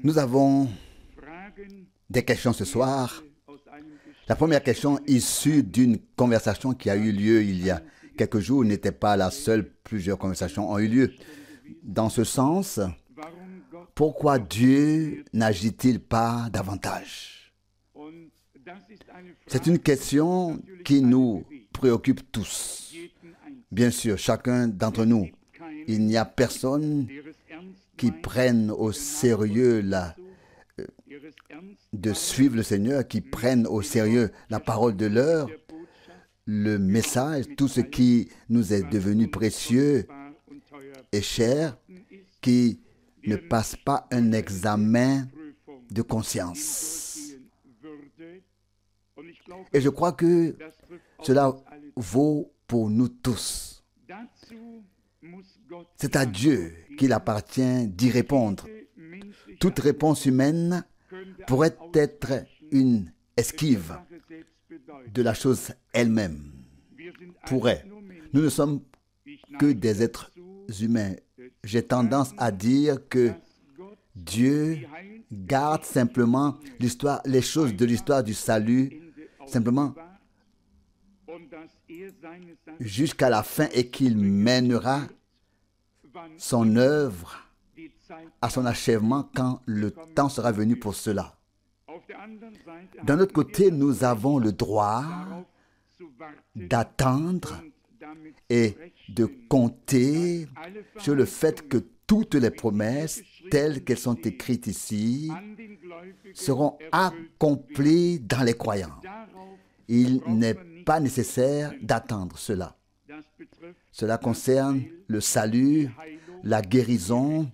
Nous avons des questions ce soir. La première question issue d'une conversation qui a eu lieu il y a quelques jours n'était pas la seule. Plusieurs conversations ont eu lieu. Dans ce sens, pourquoi Dieu n'agit-il pas davantage? C'est une question qui nous préoccupe tous. Bien sûr, chacun d'entre nous. Il n'y a personne qui prenne au sérieux de suivre le Seigneur, qui prenne au sérieux la parole de l'heure, le message, tout ce qui nous est devenu précieux et cher, qui ne passe pas un examen de conscience. Et je crois que cela vaut pour nous tous. C'est à Dieu qu'il appartient d'y répondre. Toute réponse humaine pourrait être une esquive de la chose elle-même. Pourrait. Nous ne sommes que des êtres humains. J'ai tendance à dire que Dieu garde simplement l'histoire, les choses de l'histoire du salut, simplement jusqu'à la fin, et qu'il mènera son œuvre à son achèvement quand le temps sera venu pour cela. D'un autre côté, nous avons le droit d'attendre et de compter sur le fait que toutes les promesses telles qu'elles sont écrites ici seront accomplies dans les croyants. Il n'est pas nécessaire d'attendre cela. Cela concerne le salut, la guérison,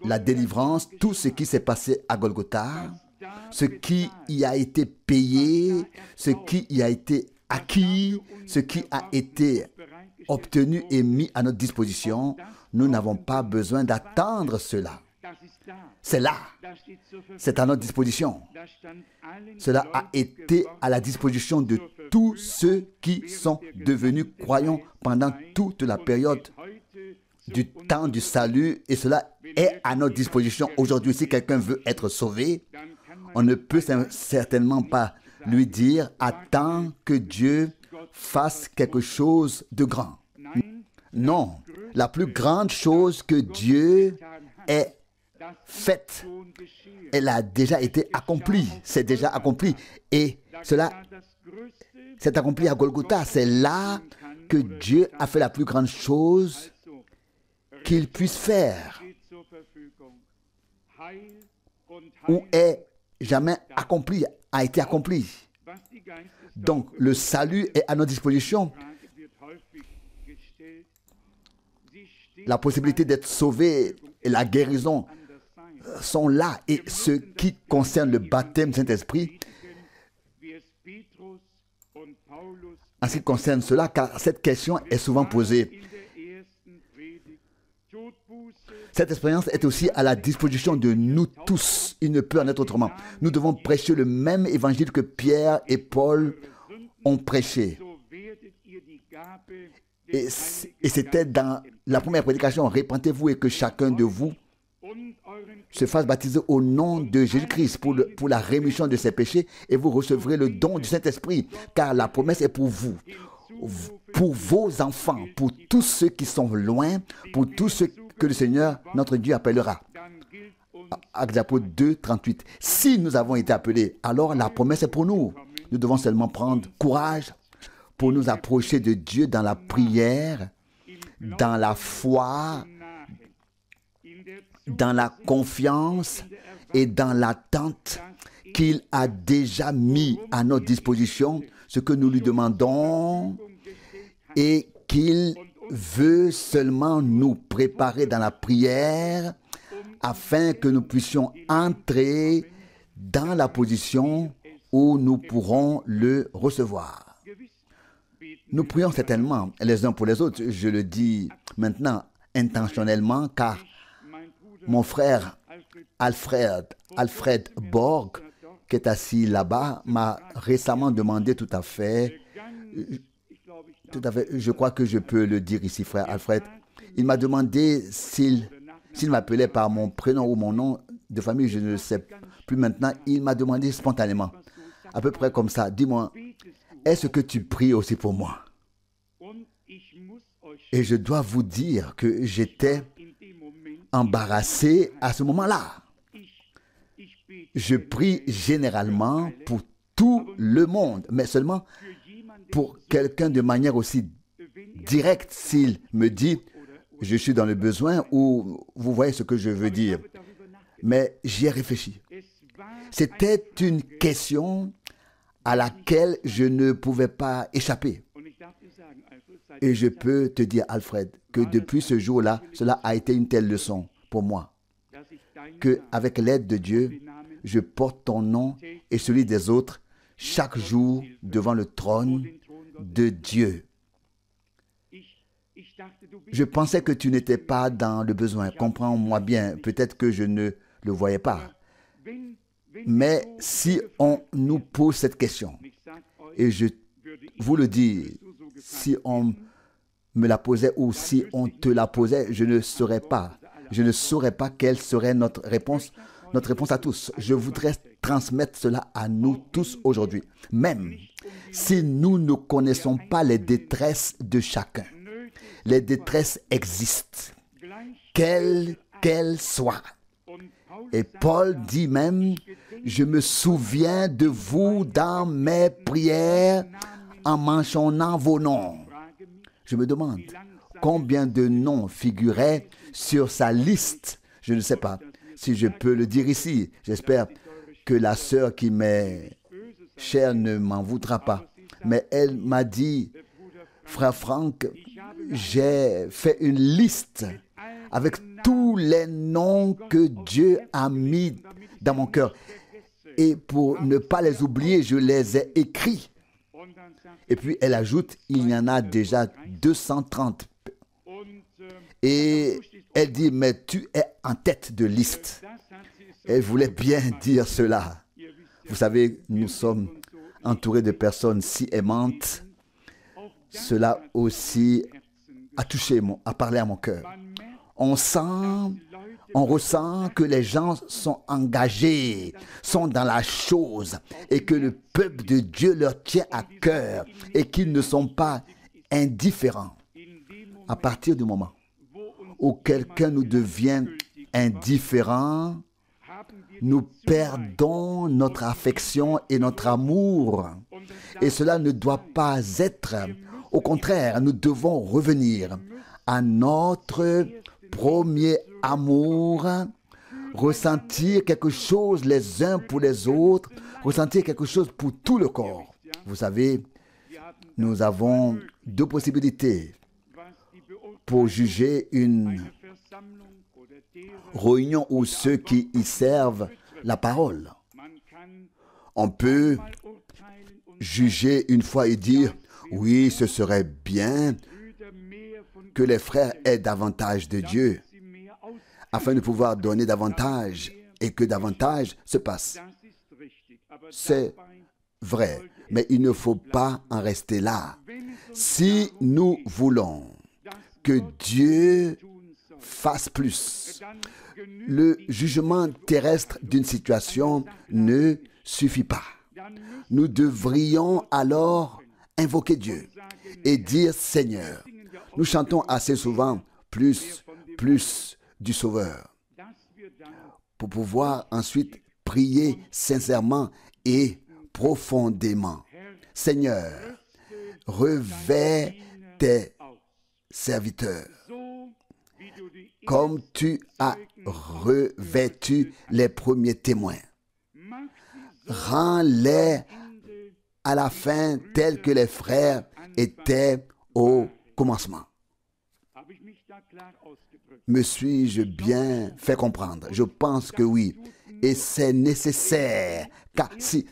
la délivrance, tout ce qui s'est passé à Golgotha, ce qui y a été payé, ce qui y a été acquis, ce qui a été obtenu et mis à notre disposition. Nous n'avons pas besoin d'attendre cela. C'est là. C'est à notre disposition. Cela a été à la disposition de tous ceux qui sont devenus croyants pendant toute la période du temps du salut, et cela est à notre disposition aujourd'hui. Si quelqu'un veut être sauvé, on ne peut certainement pas lui dire « Attends que Dieu fasse quelque chose de grand ». Non, la plus grande chose que Dieu ait faite, elle a déjà été accomplie. C'est déjà accompli. Et cela s'est accompli à Golgotha. C'est là que Dieu a fait la plus grande chose qu'il puisse faire, ou est jamais accompli, a été accompli. Donc, le salut est à notre disposition. La possibilité d'être sauvé et la guérison sont là. Et ce qui concerne le baptême du Saint-Esprit, en ce qui concerne cela, car cette question est souvent posée. Cette expérience est aussi à la disposition de nous tous. Il ne peut en être autrement. Nous devons prêcher le même évangile que Pierre et Paul ont prêché. Et c'était dans la première prédication. Répentez-vous et que chacun de vous se fasse baptiser au nom de Jésus-Christ pour la rémission de ses péchés, et vous recevrez le don du Saint-Esprit, car la promesse est pour vous, pour vos enfants, pour tous ceux qui sont loin, pour tous ceux que le Seigneur, notre Dieu, appellera. Actes des Apôtres 2, 38. Si nous avons été appelés, alors la promesse est pour nous. Nous devons seulement prendre courage pour nous approcher de Dieu dans la prière, dans la foi, dans la confiance et dans l'attente qu'il a déjà mis à notre disposition ce que nous lui demandons, et qu'il veut seulement nous préparer dans la prière afin que nous puissions entrer dans la position où nous pourrons le recevoir. Nous prions certainement les uns pour les autres. Je le dis maintenant intentionnellement, car mon frère Alfred Borg, qui est assis là-bas, m'a récemment demandé tout à fait, Tout à fait. Je crois que je peux le dire ici, frère Alfred. Il m'a demandé s'il m'appelait par mon prénom ou mon nom de famille, je ne le sais plus maintenant. Il m'a demandé spontanément, à peu près comme ça, dis-moi, est-ce que tu pries aussi pour moi? Et je dois vous dire que j'étais embarrassé à ce moment-là. Je prie généralement pour tout le monde, mais seulement pour quelqu'un de manière aussi directe, s'il me dit « je suis dans le besoin » ou « vous voyez ce que je veux dire ». Mais j'y ai réfléchi. C'était une question à laquelle je ne pouvais pas échapper. Et je peux te dire, Alfred, que depuis ce jour-là, cela a été une telle leçon pour moi, qu'avec l'aide de Dieu, je porte ton nom et celui des autres chaque jour devant le trône de Dieu. Je pensais que tu n'étais pas dans le besoin. Comprends-moi bien, peut-être que je ne le voyais pas. Mais si on nous pose cette question, et je vous le dis, si on me la posait ou si on te la posait, je ne saurais pas. Je ne saurais pas quelle serait notre réponse à tous. Je voudrais transmettre cela à nous tous aujourd'hui. Même si nous ne connaissons pas les détresses de chacun, les détresses existent, quelles qu'elles soient. Et Paul dit même, je me souviens de vous dans mes prières en mentionnant vos noms. Je me demande combien de noms figuraient sur sa liste. Je ne sais pas si je peux le dire ici. J'espère que la sœur qui m'est chère ne m'en voudra pas. Mais elle m'a dit, frère Franck, j'ai fait une liste avec tous les noms que Dieu a mis dans mon cœur. Et pour ne pas les oublier, je les ai écrits. Et puis elle ajoute, il y en a déjà 230. Et elle dit, mais tu es en tête de liste. Elle voulait bien dire cela. Vous savez, nous sommes entourés de personnes si aimantes. Cela aussi a parlé à mon cœur. On ressent que les gens sont engagés, sont dans la chose et que le peuple de Dieu leur tient à cœur et qu'ils ne sont pas indifférents. À partir du moment où quelqu'un nous devient indifférent, nous perdons notre affection et notre amour. Et cela ne doit pas être. Au contraire, nous devons revenir à notre premier amour, ressentir quelque chose les uns pour les autres, ressentir quelque chose pour tout le corps. Vous savez, nous avons deux possibilités pour juger une réunion ou ceux qui y servent la parole. On peut juger une fois et dire, oui, ce serait bien que les frères aient davantage de Dieu afin de pouvoir donner davantage et que davantage se passe. C'est vrai, mais il ne faut pas en rester là. Si nous voulons que Dieu fasse plus, le jugement terrestre d'une situation ne suffit pas. Nous devrions alors invoquer Dieu et dire, Seigneur, nous chantons assez souvent plus du Sauveur pour pouvoir ensuite prier sincèrement et profondément. Seigneur, revêt tes serviteurs comme tu as revêtu les premiers témoins. Rends-les à la fin tels que les frères étaient au commencement. Me suis-je bien fait comprendre? Je pense que oui. Et c'est nécessaire, car si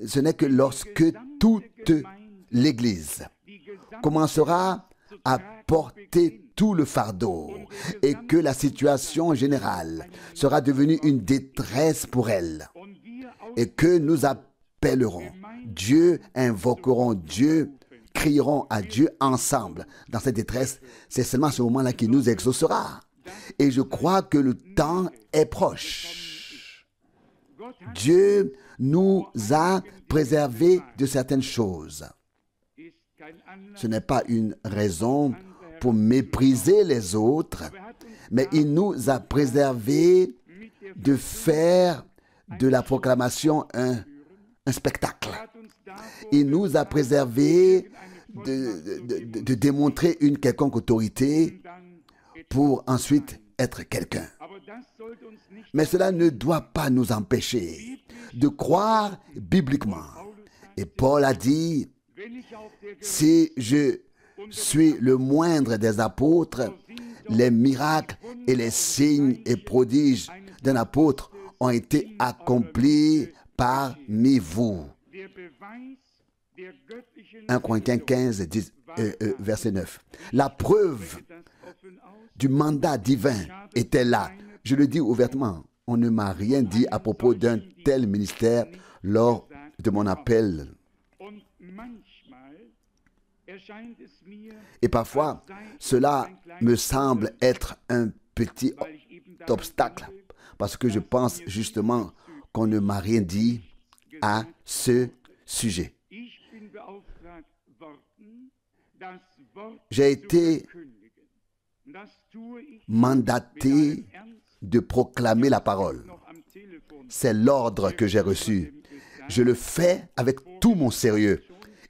ce n'est que lorsque toute l'Église commencera à porter tout le fardeau et que la situation générale sera devenue une détresse pour elle et que nous appellerons Dieu, invoquerons Dieu, crierons à Dieu ensemble dans cette détresse, c'est seulement à ce moment-là qu'il nous exaucera. Et je crois que le temps est proche. Dieu nous a préservés de certaines choses. Ce n'est pas une raison pour mépriser les autres, mais il nous a préservés de faire de la proclamation un spectacle. Il nous a préservés de démontrer une quelconque autorité pour ensuite être quelqu'un. Mais cela ne doit pas nous empêcher de croire bibliquement. Et Paul a dit, si je suis le moindre des apôtres, les miracles et les signes et prodiges d'un apôtre ont été accomplis parmi vous. 1 Corinthiens 15, verset 9. La preuve du mandat divin était là. Je le dis ouvertement, on ne m'a rien dit à propos d'un tel ministère lors de mon appel. Et parfois, cela me semble être un petit obstacle, parce que je pense justement qu'on ne m'a rien dit à ce sujet. J'ai été mandaté de proclamer la parole. C'est l'ordre que j'ai reçu. Je le fais avec tout mon sérieux.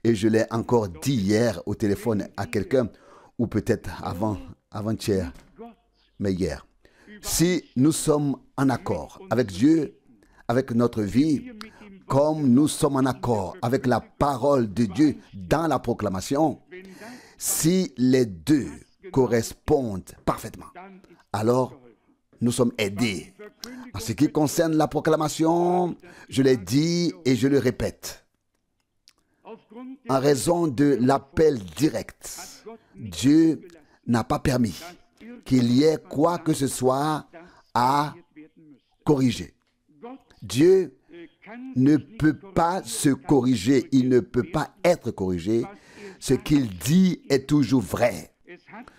Et je l'ai encore dit hier au téléphone à quelqu'un, ou peut-être avant-hier, mais hier. Si nous sommes en accord avec Dieu, avec notre vie, comme nous sommes en accord avec la parole de Dieu dans la proclamation, si les deux correspondent parfaitement, alors nous sommes aidés. En ce qui concerne la proclamation, je l'ai dit et je le répète. En raison de l'appel direct, Dieu n'a pas permis qu'il y ait quoi que ce soit à corriger. Dieu ne peut pas se corriger, il ne peut pas être corrigé. Ce qu'il dit est toujours vrai.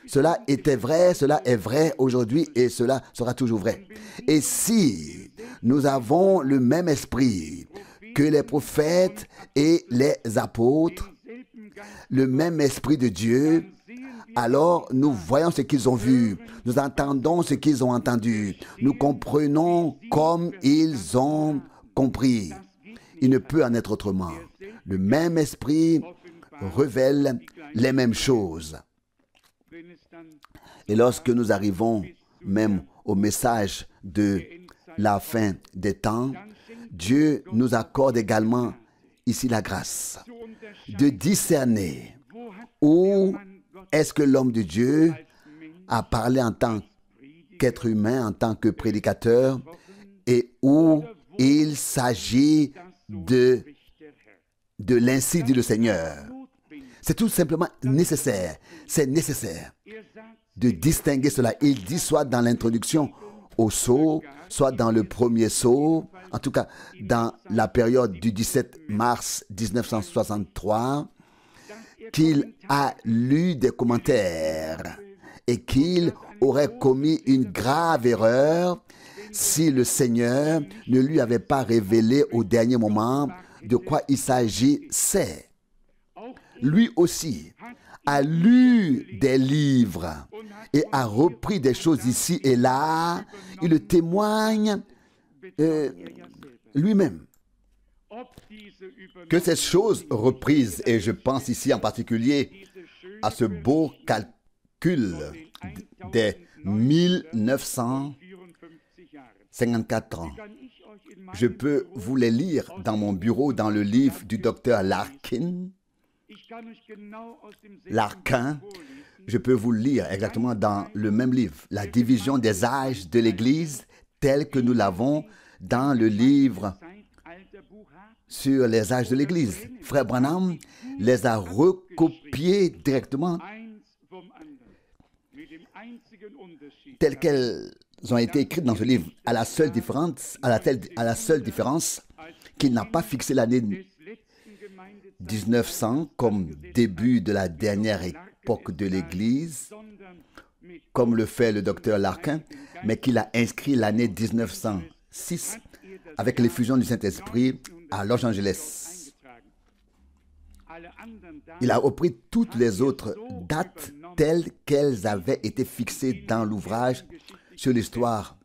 Cela était vrai, cela est vrai aujourd'hui et cela sera toujours vrai. Et si nous avons le même esprit que les prophètes et les apôtres, le même esprit de Dieu, alors nous voyons ce qu'ils ont vu, nous entendons ce qu'ils ont entendu, nous comprenons comme ils ont compris. Il ne peut en être autrement. Le même esprit révèle les mêmes choses. Et lorsque nous arrivons même au message de la fin des temps, Dieu nous accorde également ici la grâce de discerner où est-ce que l'homme de Dieu a parlé en tant qu'être humain, en tant que prédicateur, et où il s'agit de l'ainsi dit le Seigneur. C'est tout simplement nécessaire. C'est nécessaire de distinguer cela. Il dit soit dans l'introduction au sceau, soit dans le premier sceau, en tout cas dans la période du 17 mars 1963, qu'il a lu des commentaires et qu'il aurait commis une grave erreur si le Seigneur ne lui avait pas révélé au dernier moment de quoi il s'agissait. Lui aussi a lu des livres et a repris des choses ici et là. Il le témoigne lui-même. Que ces choses reprises, et je pense ici en particulier à ce beau calcul des 1954 ans, je peux vous les lire dans mon bureau, dans le livre du docteur Larkin. Larkin, je peux vous le lire exactement dans le même livre, La division des âges de l'Église, telle que nous l'avons dans le livre sur les âges de l'Église. Frère Branham les a recopiés directement telles qu'elles ont été écrites dans ce livre, à la seule différence qu'il n'a pas fixé l'année 1900 comme début de la dernière époque de l'Église, comme le fait le docteur Larkin, mais qu'il a inscrit l'année 1906 avec l'effusion du Saint-Esprit à Los Angeles. Il a repris toutes les autres dates telles qu'elles avaient été fixées dans l'ouvrage sur l'histoire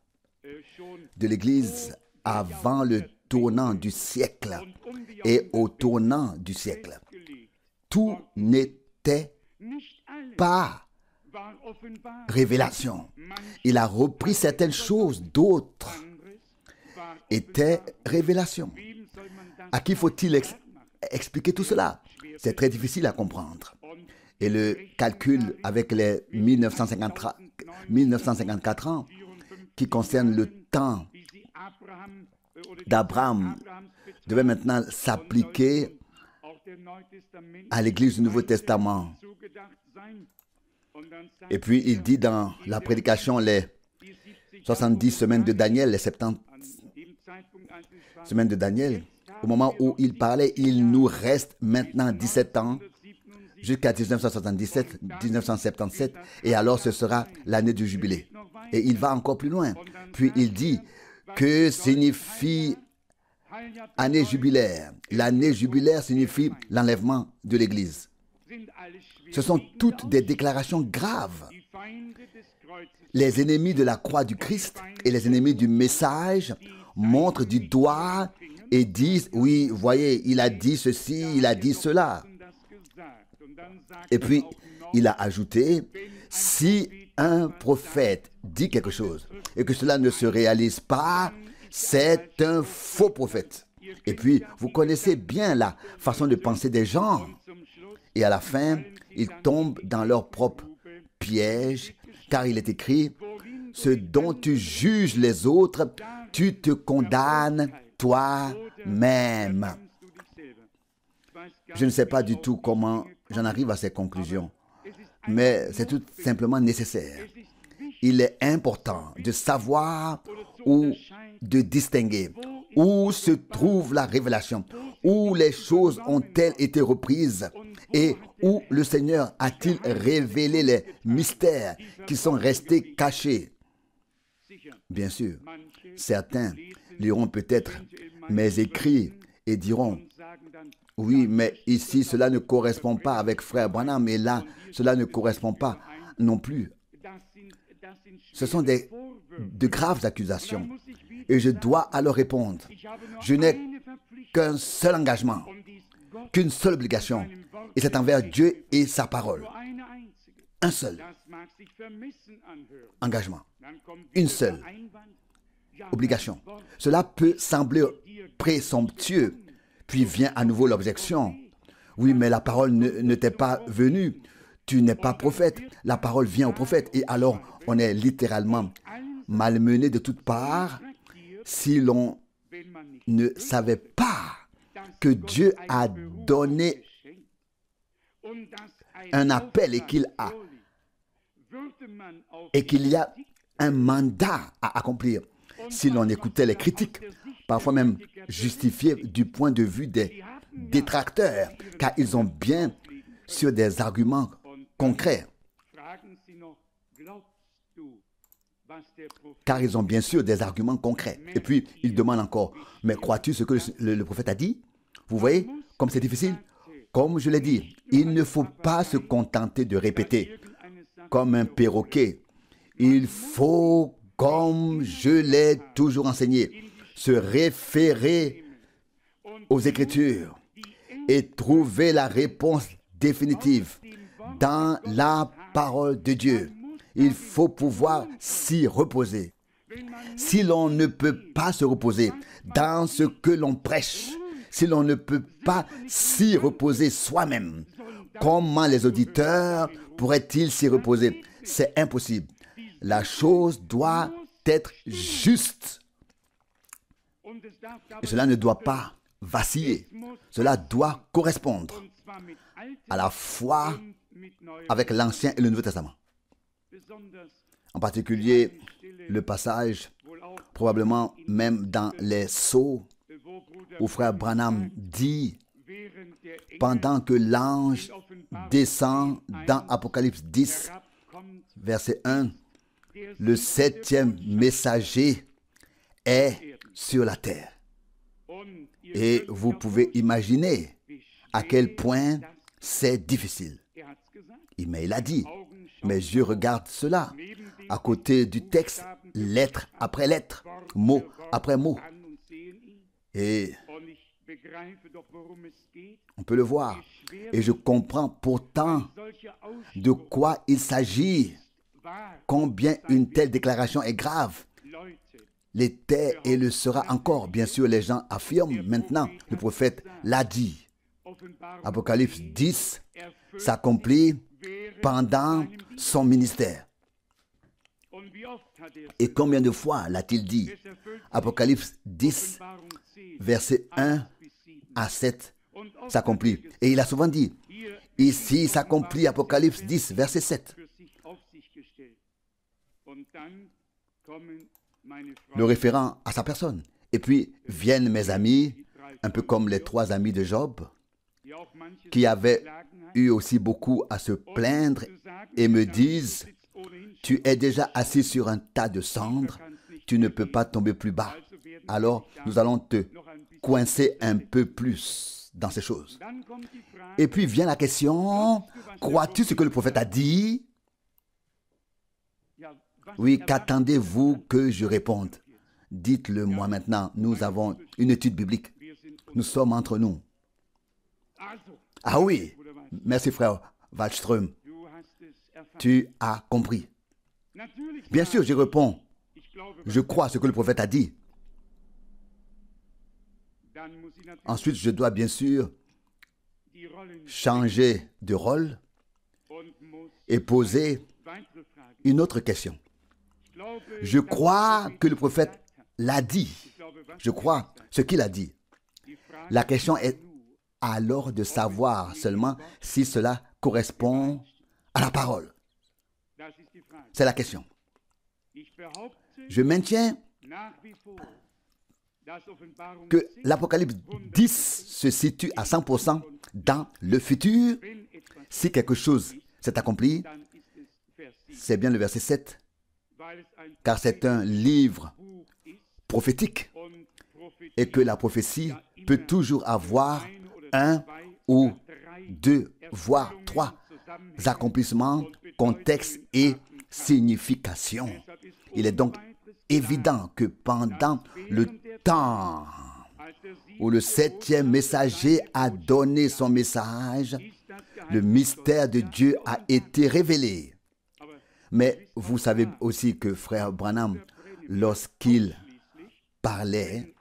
de l'Église avant le tournant du siècle et au tournant du siècle. Tout n'était pas révélation. Il a repris certaines choses, d'autres étaient révélation. À qui faut-il expliquer tout cela? C'est très difficile à comprendre. Et le calcul avec les 1954 ans qui concerne le temps d'Abraham devait maintenant s'appliquer à l'Église du Nouveau Testament. Et puis il dit dans la prédication les 70 semaines de Daniel, les 70 semaines de Daniel, au moment où il parlait, il nous reste maintenant 17 ans jusqu'à 1977, 1977, et alors ce sera l'année du jubilé. Et il va encore plus loin. Puis il dit, que signifie année jubilaire? L'année jubilaire signifie l'enlèvement de l'Église. Ce sont toutes des déclarations graves. Les ennemis de la croix du Christ et les ennemis du message montrent du doigt et disent, oui, voyez, il a dit ceci, il a dit cela. Et puis, il a ajouté, si un prophète dit quelque chose et que cela ne se réalise pas, c'est un faux prophète. Et puis, vous connaissez bien la façon de penser des gens. Et à la fin, ils tombent dans leur propre piège, car il est écrit, ce dont tu juges les autres, tu te condamnes toi-même. Je ne sais pas du tout comment j'en arrive à ces conclusions, mais c'est tout simplement nécessaire. Il est important de savoir ou de distinguer où se trouve la révélation, où les choses ont-elles été reprises et où le Seigneur a-t-il révélé les mystères qui sont restés cachés. Bien sûr, certains liront peut-être mes écrits et diront, oui, mais ici, cela ne correspond pas avec Frère Branham, et là, cela ne correspond pas non plus. Ce sont de graves accusations. Et je dois alors répondre, je n'ai qu'un seul engagement, qu'une seule obligation, et c'est envers Dieu et sa parole. Un seul engagement, une seule obligation. Cela peut sembler présomptueux, puis vient à nouveau l'objection. Oui, mais la parole ne t'est pas venue. Tu n'es pas prophète. La parole vient au prophète. Et alors, on est littéralement malmené de toutes parts si l'on ne savait pas que Dieu a donné un appel et qu'il y a un mandat à accomplir. Si l'on écoutait les critiques, parfois même justifiées du point de vue des détracteurs, car ils ont bien sur des arguments concrets. Car ils ont bien sûr des arguments concrets. Et puis, ils demandent encore, mais crois-tu ce que le prophète a dit? Vous voyez, comme c'est difficile? Comme je l'ai dit, il ne faut pas se contenter de répéter comme un perroquet. Il faut, comme je l'ai toujours enseigné, se référer aux Écritures et trouver la réponse définitive dans la parole de Dieu. Il faut pouvoir s'y reposer. Si l'on ne peut pas se reposer dans ce que l'on prêche, si l'on ne peut pas s'y reposer soi-même, comment les auditeurs pourraient-ils s'y reposer? C'est impossible. La chose doit être juste. Et cela ne doit pas vaciller. Cela doit correspondre à la foi avec l'Ancien et le Nouveau Testament. En particulier, le passage, probablement même dans les Sceaux, où Frère Branham dit, pendant que l'ange descend dans Apocalypse 10, verset 1, le 7e messager est sur la terre. Et vous pouvez imaginer à quel point c'est difficile. Mais il a dit, mes yeux regardent cela, à côté du texte, lettre après lettre, mot après mot. Et on peut le voir. Et je comprends pourtant de quoi il s'agit, combien une telle déclaration est grave. L'était et le sera encore. Bien sûr, les gens affirment maintenant, le prophète l'a dit. Apocalypse 10 s'accomplit pendant son ministère. Et combien de fois l'a-t-il dit? Apocalypse 10, versets 1 à 7 s'accomplit. Et il a souvent dit, ici s'accomplit Apocalypse 10, verset 7. Le référent à sa personne. Et puis viennent mes amis, un peu comme les 3 amis de Job, qui avaient eu aussi beaucoup à se plaindre et me disent, tu es déjà assis sur un tas de cendres, tu ne peux pas tomber plus bas. Alors nous allons te coincer un peu plus dans ces choses. Et puis vient la question, crois-tu ce que le prophète a dit? Oui, qu'attendez-vous que je réponde? Dites-le moi maintenant. Nous avons une étude biblique. Nous sommes entre nous. Ah oui, merci frère Wallström. Tu as compris. Bien sûr, je réponds. Je crois ce que le prophète a dit. Ensuite, je dois bien sûr changer de rôle et poser une autre question. Je crois que le prophète l'a dit. Je crois ce qu'il a dit. La question est alors de savoir seulement si cela correspond à la parole. C'est la question. Je maintiens que l'Apocalypse 10 se situe à 100% dans le futur. Si quelque chose s'est accompli, c'est bien le verset 7, car c'est un livre prophétique et que la prophétie peut toujours avoir un ou deux, voire 3 accomplissements, contexte et signification. Il est donc évident que pendant le temps où le 7e messager a donné son message, le mystère de Dieu a été révélé. Mais vous savez aussi que frère Branham, lorsqu'il parlait,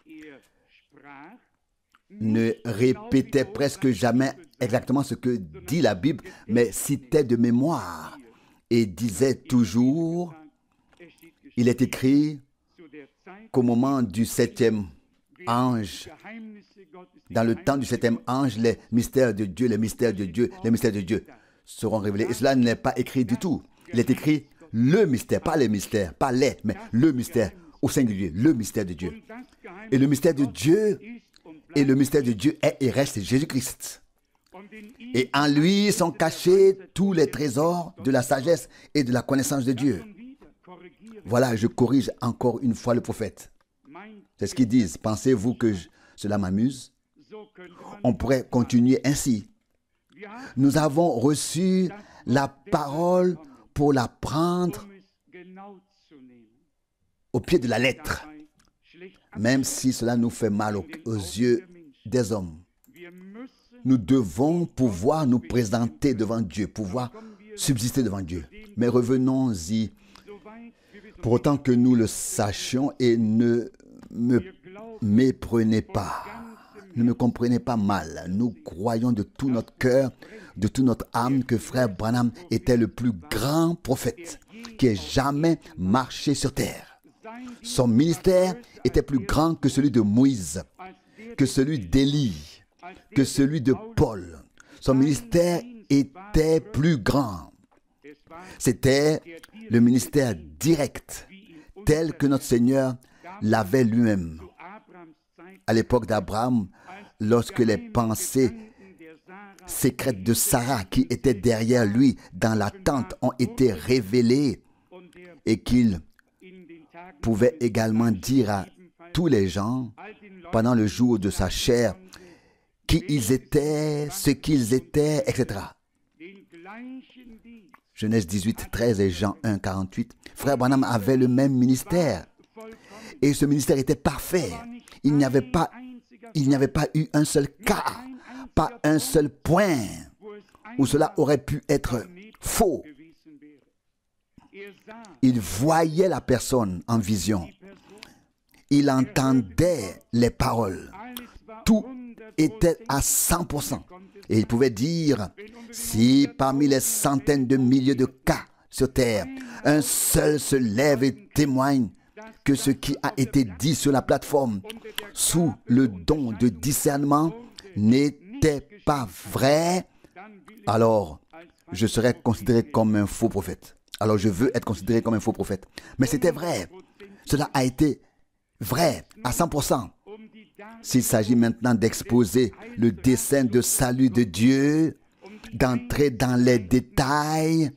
ne répétait presque jamais exactement ce que dit la Bible, mais citait de mémoire et disait toujours, il est écrit qu'au moment du 7e ange, dans le temps du 7e ange, les mystères de Dieu, les mystères de Dieu, les mystères de Dieu seront révélés. Et cela n'est pas écrit du tout. Il est écrit le mystère, pas les mystères, pas les, mais le mystère au singulier, le mystère de Dieu. Et le mystère de Dieu, est et reste Jésus-Christ. Et en lui sont cachés tous les trésors de la sagesse et de la connaissance de Dieu. Voilà, je corrige encore une fois le prophète. C'est ce qu'ils disent. Pensez-vous que cela m'amuse? On pourrait continuer ainsi. Nous avons reçu la parole pour la prendre au pied de la lettre, même si cela nous fait mal aux yeux des hommes. Nous devons pouvoir nous présenter devant Dieu, pouvoir subsister devant Dieu. Mais revenons-y, pour autant que nous le sachions, et ne me méprenez pas, ne me comprenez pas mal. Nous croyons de tout notre cœur, de toute notre âme, que frère Branham était le plus grand prophète qui ait jamais marché sur terre. Son ministère était plus grand que celui de Moïse, que celui d'Élie, que celui de Paul. Son ministère était plus grand. C'était le ministère direct, tel que notre Seigneur l'avait lui-même. À l'époque d'Abraham, lorsque les pensées secrètes de Sarah qui étaient derrière lui dans la tente ont été révélées et qu'il pouvait également dire à tous les gens pendant le jour de sa chair qui ils étaient, ce qu'ils étaient, etc. Genèse 18, 13 et Jean 1, 48. Frère Branham avait le même ministère. Et ce ministère était parfait. Il n'y avait pas eu un seul cas, pas un seul point où cela aurait pu être faux. Il voyait la personne en vision. Il entendait les paroles. Tout était à 100%. Et il pouvait dire, si parmi les centaines de milliers de cas sur terre, un seul se lève et témoigne que ce qui a été dit sur la plateforme sous le don de discernement n'était pas vrai, alors je serais considéré comme un faux prophète. Alors je veux être considéré comme un faux prophète. Mais c'était vrai. Cela a été vrai à 100%. S'il s'agit maintenant d'exposer le dessein de salut de Dieu, d'entrer dans les détails,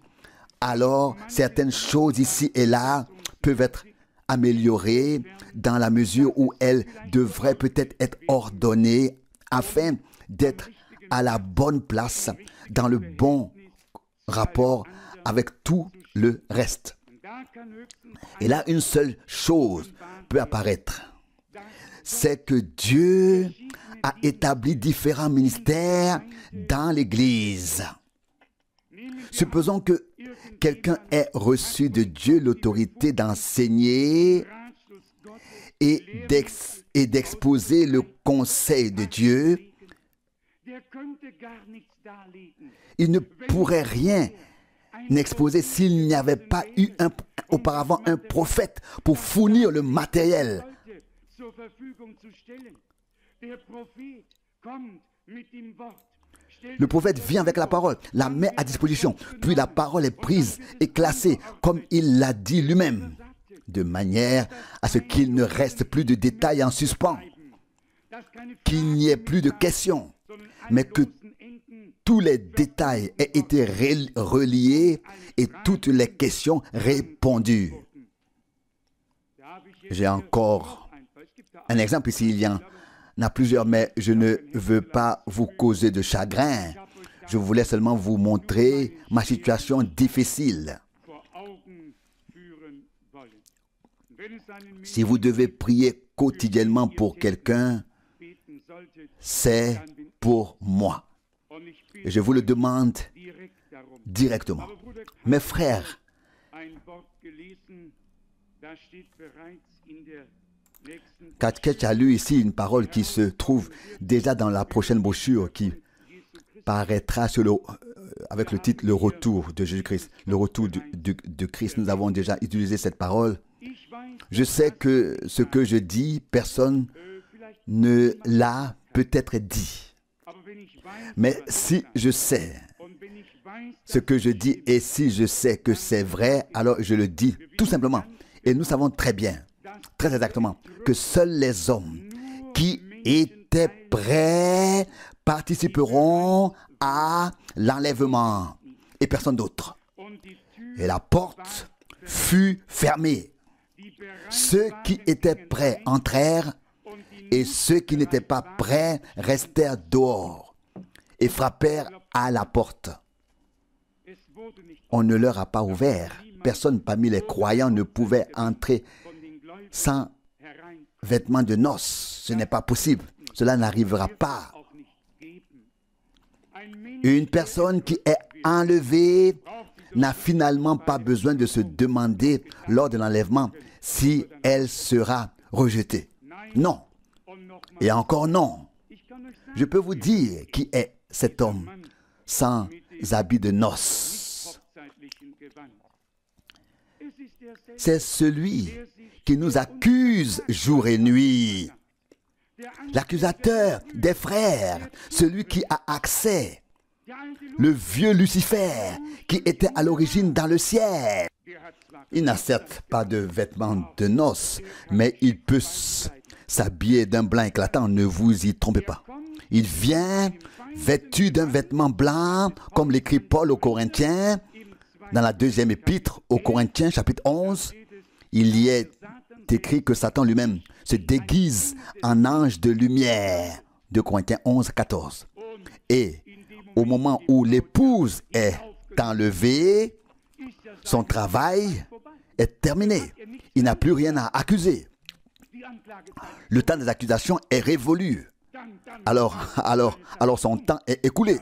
alors certaines choses ici et là peuvent être améliorées dans la mesure où elles devraient peut-être être ordonnées afin d'être à la bonne place, dans le bon rapport avec tout le reste. Et là, une seule chose peut apparaître. C'est que Dieu a établi différents ministères dans l'Église. Supposons que quelqu'un ait reçu de Dieu l'autorité d'enseigner et d'exposer le conseil de Dieu. Il ne pourrait rien n'exposer s'il n'y avait pas eu auparavant un prophète pour fournir le matériel. Le prophète vient avec la parole, la met à disposition, puis la parole est prise et classée comme il l'a dit lui-même, de manière à ce qu'il ne reste plus de détails en suspens, qu'il n'y ait plus de questions, mais que tous les détails aient été reliés et toutes les questions répondues. J'ai encore un exemple ici, il y en a plusieurs, mais je ne veux pas vous causer de chagrin. Je voulais seulement vous montrer ma situation difficile. Si vous devez prier quotidiennement pour quelqu'un, c'est pour moi. Et je vous le demande directement. Mes frères, Katkech a lu ici une parole qui se trouve déjà dans la prochaine brochure qui paraîtra avec le titre « Le retour de Jésus-Christ ». Le retour de Christ, nous avons déjà utilisé cette parole. Je sais que ce que je dis, personne ne l'a peut-être dit. Mais si je sais ce que je dis et si je sais que c'est vrai, alors je le dis tout simplement. Et nous savons très bien, très exactement, que seuls les hommes qui étaient prêts participeront à l'enlèvement et personne d'autre. Et la porte fut fermée. Ceux qui étaient prêts entrèrent et ceux qui n'étaient pas prêts restèrent dehors et frappèrent à la porte. On ne leur a pas ouvert. Personne parmi les croyants ne pouvait entrer sans vêtements de noces. Ce n'est pas possible. Cela n'arrivera pas. Une personne qui est enlevée n'a finalement pas besoin de se demander lors de l'enlèvement si elle sera rejetée. Non. Et encore non. Je peux vous dire qui est cet homme sans habit de noces. C'est celui qui nous accuse jour et nuit. L'accusateur des frères, celui qui a accès, le vieux Lucifer qui était à l'origine dans le ciel. Il n'a certes pas de vêtements de noces, mais il peut s'habiller d'un blanc éclatant, ne vous y trompez pas. Il vient vêtus d'un vêtement blanc, comme l'écrit Paul aux Corinthiens, dans la deuxième épître aux Corinthiens, chapitre 11, il y est écrit que Satan lui-même se déguise en ange de lumière. 2 Corinthiens 11, 14. Et au moment où l'épouse est enlevée, son travail est terminé. Il n'a plus rien à accuser. Le temps des accusations est révolu. Alors son temps est écoulé.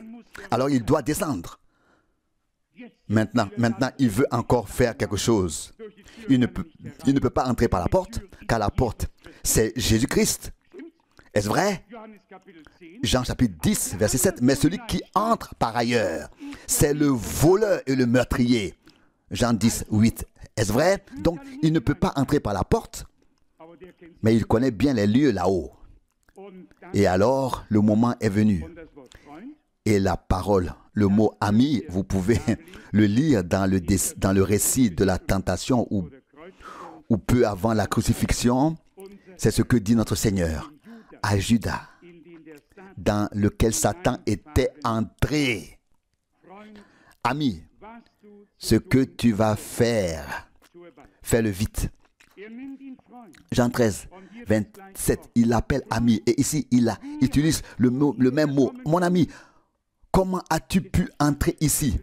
Alors il doit descendre. Maintenant, il veut encore faire quelque chose. Il ne peut pas entrer par la porte, car la porte, c'est Jésus-Christ. Est-ce vrai? Jean chapitre 10, verset 7. Mais celui qui entre par ailleurs, c'est le voleur et le meurtrier. Jean 10, 8. Est-ce vrai? Donc, il ne peut pas entrer par la porte, mais il connaît bien les lieux là-haut. Et alors, le moment est venu. Et la parole, le mot « ami », vous pouvez le lire dans le récit de la tentation ou peu avant la crucifixion. C'est ce que dit notre Seigneur à Judas, dans lequel Satan était entré. Ami, ce que tu vas faire, fais-le vite. Jean 13, 27, il l'appelle ami. Et ici, il utilise le même mot. Mon ami, comment as-tu pu entrer ici?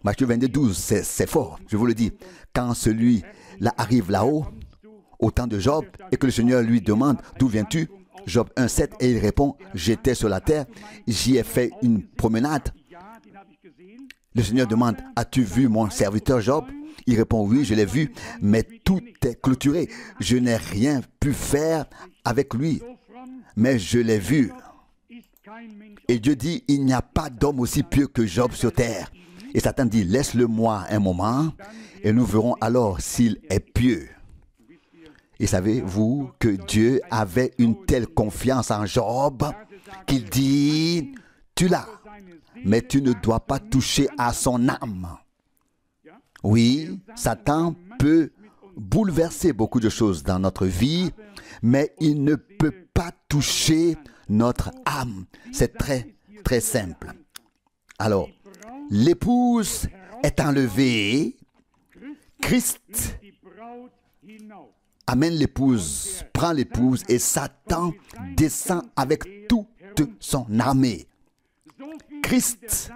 Matthieu 22, 12, c'est fort, je vous le dis. Quand celui-là arrive là-haut, au temps de Job, et que le Seigneur lui demande, d'où viens-tu? Job 1, 7, et il répond, j'étais sur la terre, j'y ai fait une promenade. Le Seigneur demande, as-tu vu mon serviteur Job? Il répond, oui, je l'ai vu, mais tout est clôturé. Je n'ai rien pu faire avec lui, mais je l'ai vu. Et Dieu dit, il n'y a pas d'homme aussi pieux que Job sur terre. Et Satan dit, laisse-le-moi un moment, et nous verrons alors s'il est pieux. Et savez-vous que Dieu avait une telle confiance en Job qu'il dit, tu l'as, mais tu ne dois pas toucher à son âme. Oui, Satan peut bouleverser beaucoup de choses dans notre vie, mais il ne peut pas toucher notre âme. C'est très, très simple. Alors, l'épouse est enlevée, Christ amène l'épouse, prend l'épouse et Satan descend avec toute son armée. Christ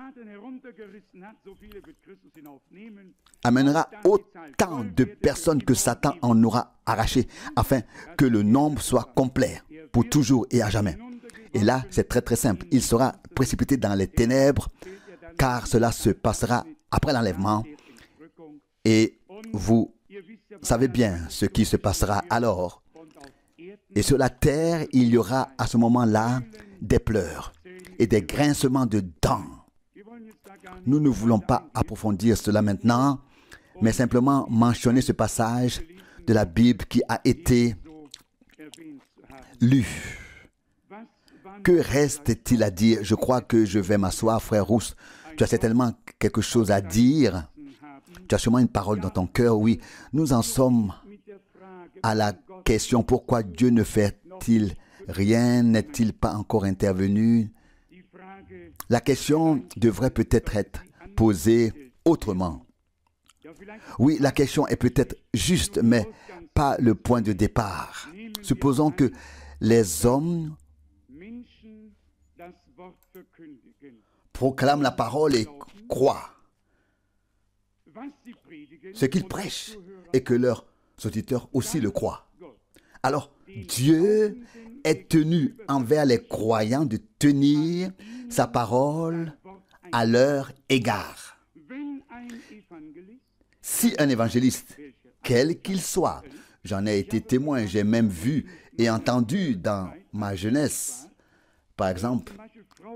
amènera autant de personnes que Satan en aura arraché, afin que le nombre soit complet pour toujours et à jamais. Et là, c'est très très simple. Il sera précipité dans les ténèbres, car cela se passera après l'enlèvement. Et vous savez bien ce qui se passera alors. Et sur la terre, il y aura à ce moment-là des pleurs et des grincements de dents. Nous ne voulons pas approfondir cela maintenant, mais simplement mentionner ce passage de la Bible qui a été lu. Que reste-t-il à dire? Je crois que je vais m'asseoir, frère Rousse. Tu as certainement quelque chose à dire. Tu as sûrement une parole dans ton cœur, oui. Nous en sommes à la question, pourquoi Dieu ne fait-il rien? N'est-il pas encore intervenu? La question devrait peut-être être posée autrement. Oui, la question est peut-être juste, mais pas le point de départ. Supposons que les hommes proclament la parole et croient ce qu'ils prêchent et que leurs auditeurs aussi le croient. Alors, Dieu est tenu envers les croyants de tenir sa parole à leur égard. Si un évangéliste, quel qu'il soit, j'en ai été témoin, j'ai même vu et entendu dans ma jeunesse, par exemple,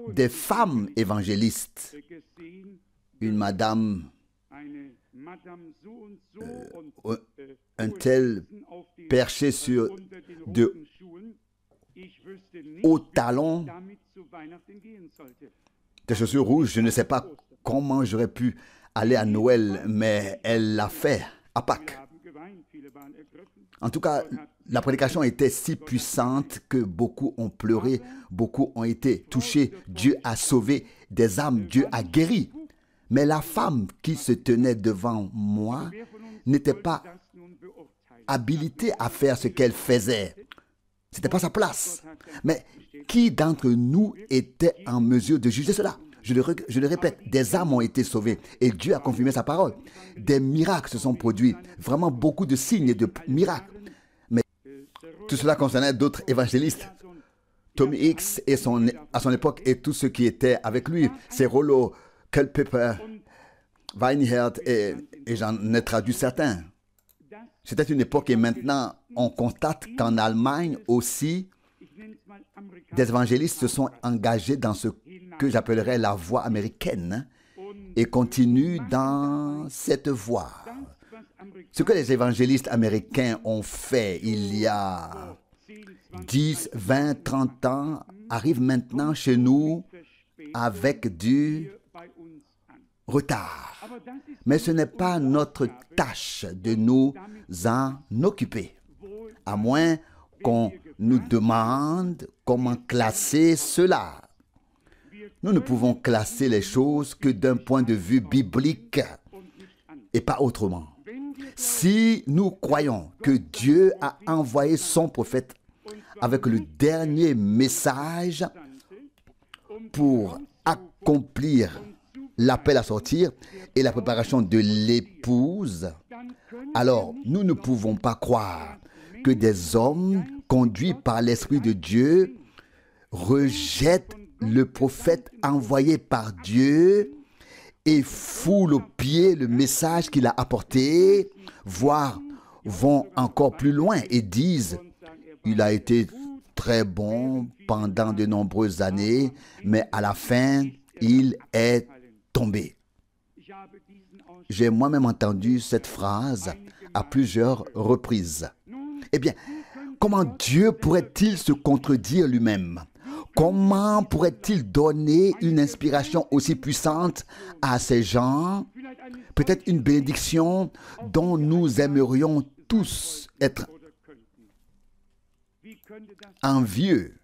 des femmes évangélistes, une madame, un tel perché sur de hauts talons, des chaussures rouges, je ne sais pas comment j'aurais pu aller à Noël, mais elle l'a fait à Pâques. En tout cas, la prédication était si puissante que beaucoup ont pleuré, beaucoup ont été touchés. Dieu a sauvé des âmes, Dieu a guéri. Mais la femme qui se tenait devant moi n'était pas habilitée à faire ce qu'elle faisait. Ce n'était pas sa place. Mais qui d'entre nous était en mesure de juger cela? Je le répète, des âmes ont été sauvées et Dieu a confirmé sa parole. Des miracles se sont produits, vraiment beaucoup de signes et de miracles. Mais tout cela concernait d'autres évangélistes. Tommy Hicks à son époque et tous ceux qui étaient avec lui, c'est Rollo, Culpeper, Weinhardt et j'en ai traduit certains. C'était une époque et maintenant on constate qu'en Allemagne aussi, des évangélistes se sont engagés dans ce que j'appellerais la voie américaine et continuent dans cette voie. Ce que les évangélistes américains ont fait il y a 10, 20, 30 ans arrive maintenant chez nous avec du retard. Mais ce n'est pas notre tâche de nous en occuper, à moins qu'on nous demande comment classer cela. Nous ne pouvons classer les choses que d'un point de vue biblique et pas autrement. Si nous croyons que Dieu a envoyé son prophète avec le dernier message pour accomplir l'appel à sortir et la préparation de l'épouse, alors nous ne pouvons pas croire que des hommes conduits par l'Esprit de Dieu rejettent le prophète envoyé par Dieu et foulent aux pieds le message qu'il a apporté, voire vont encore plus loin et disent « Il a été très bon pendant de nombreuses années, mais à la fin, il est tombé. » J'ai moi-même entendu cette phrase à plusieurs reprises. Eh bien, comment Dieu pourrait-il se contredire lui-même? Comment pourrait-il donner une inspiration aussi puissante à ces gens? Peut-être une bénédiction dont nous aimerions tous être envieux,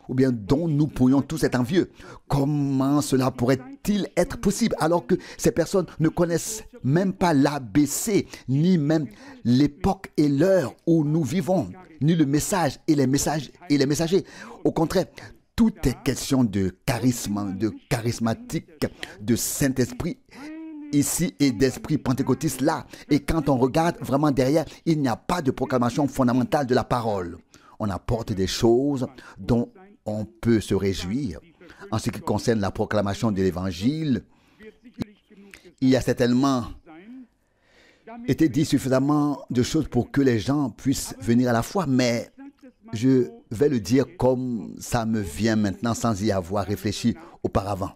ou bien dont nous pourrions tous être envieux. Comment cela pourrait-il être possible alors que ces personnes ne connaissent même pas l'ABC, ni même l'époque et l'heure où nous vivons, ni le message et les messagers. Au contraire, tout est question de charisme, de charismatique, de Saint-Esprit ici et d'esprit pentecôtiste là. Et quand on regarde vraiment derrière, il n'y a pas de proclamation fondamentale de la parole. On apporte des choses dont on peut se réjouir. En ce qui concerne la proclamation de l'Évangile, il y a certainement été dit suffisamment de choses pour que les gens puissent venir à la foi, mais je vais le dire comme ça me vient maintenant sans y avoir réfléchi auparavant.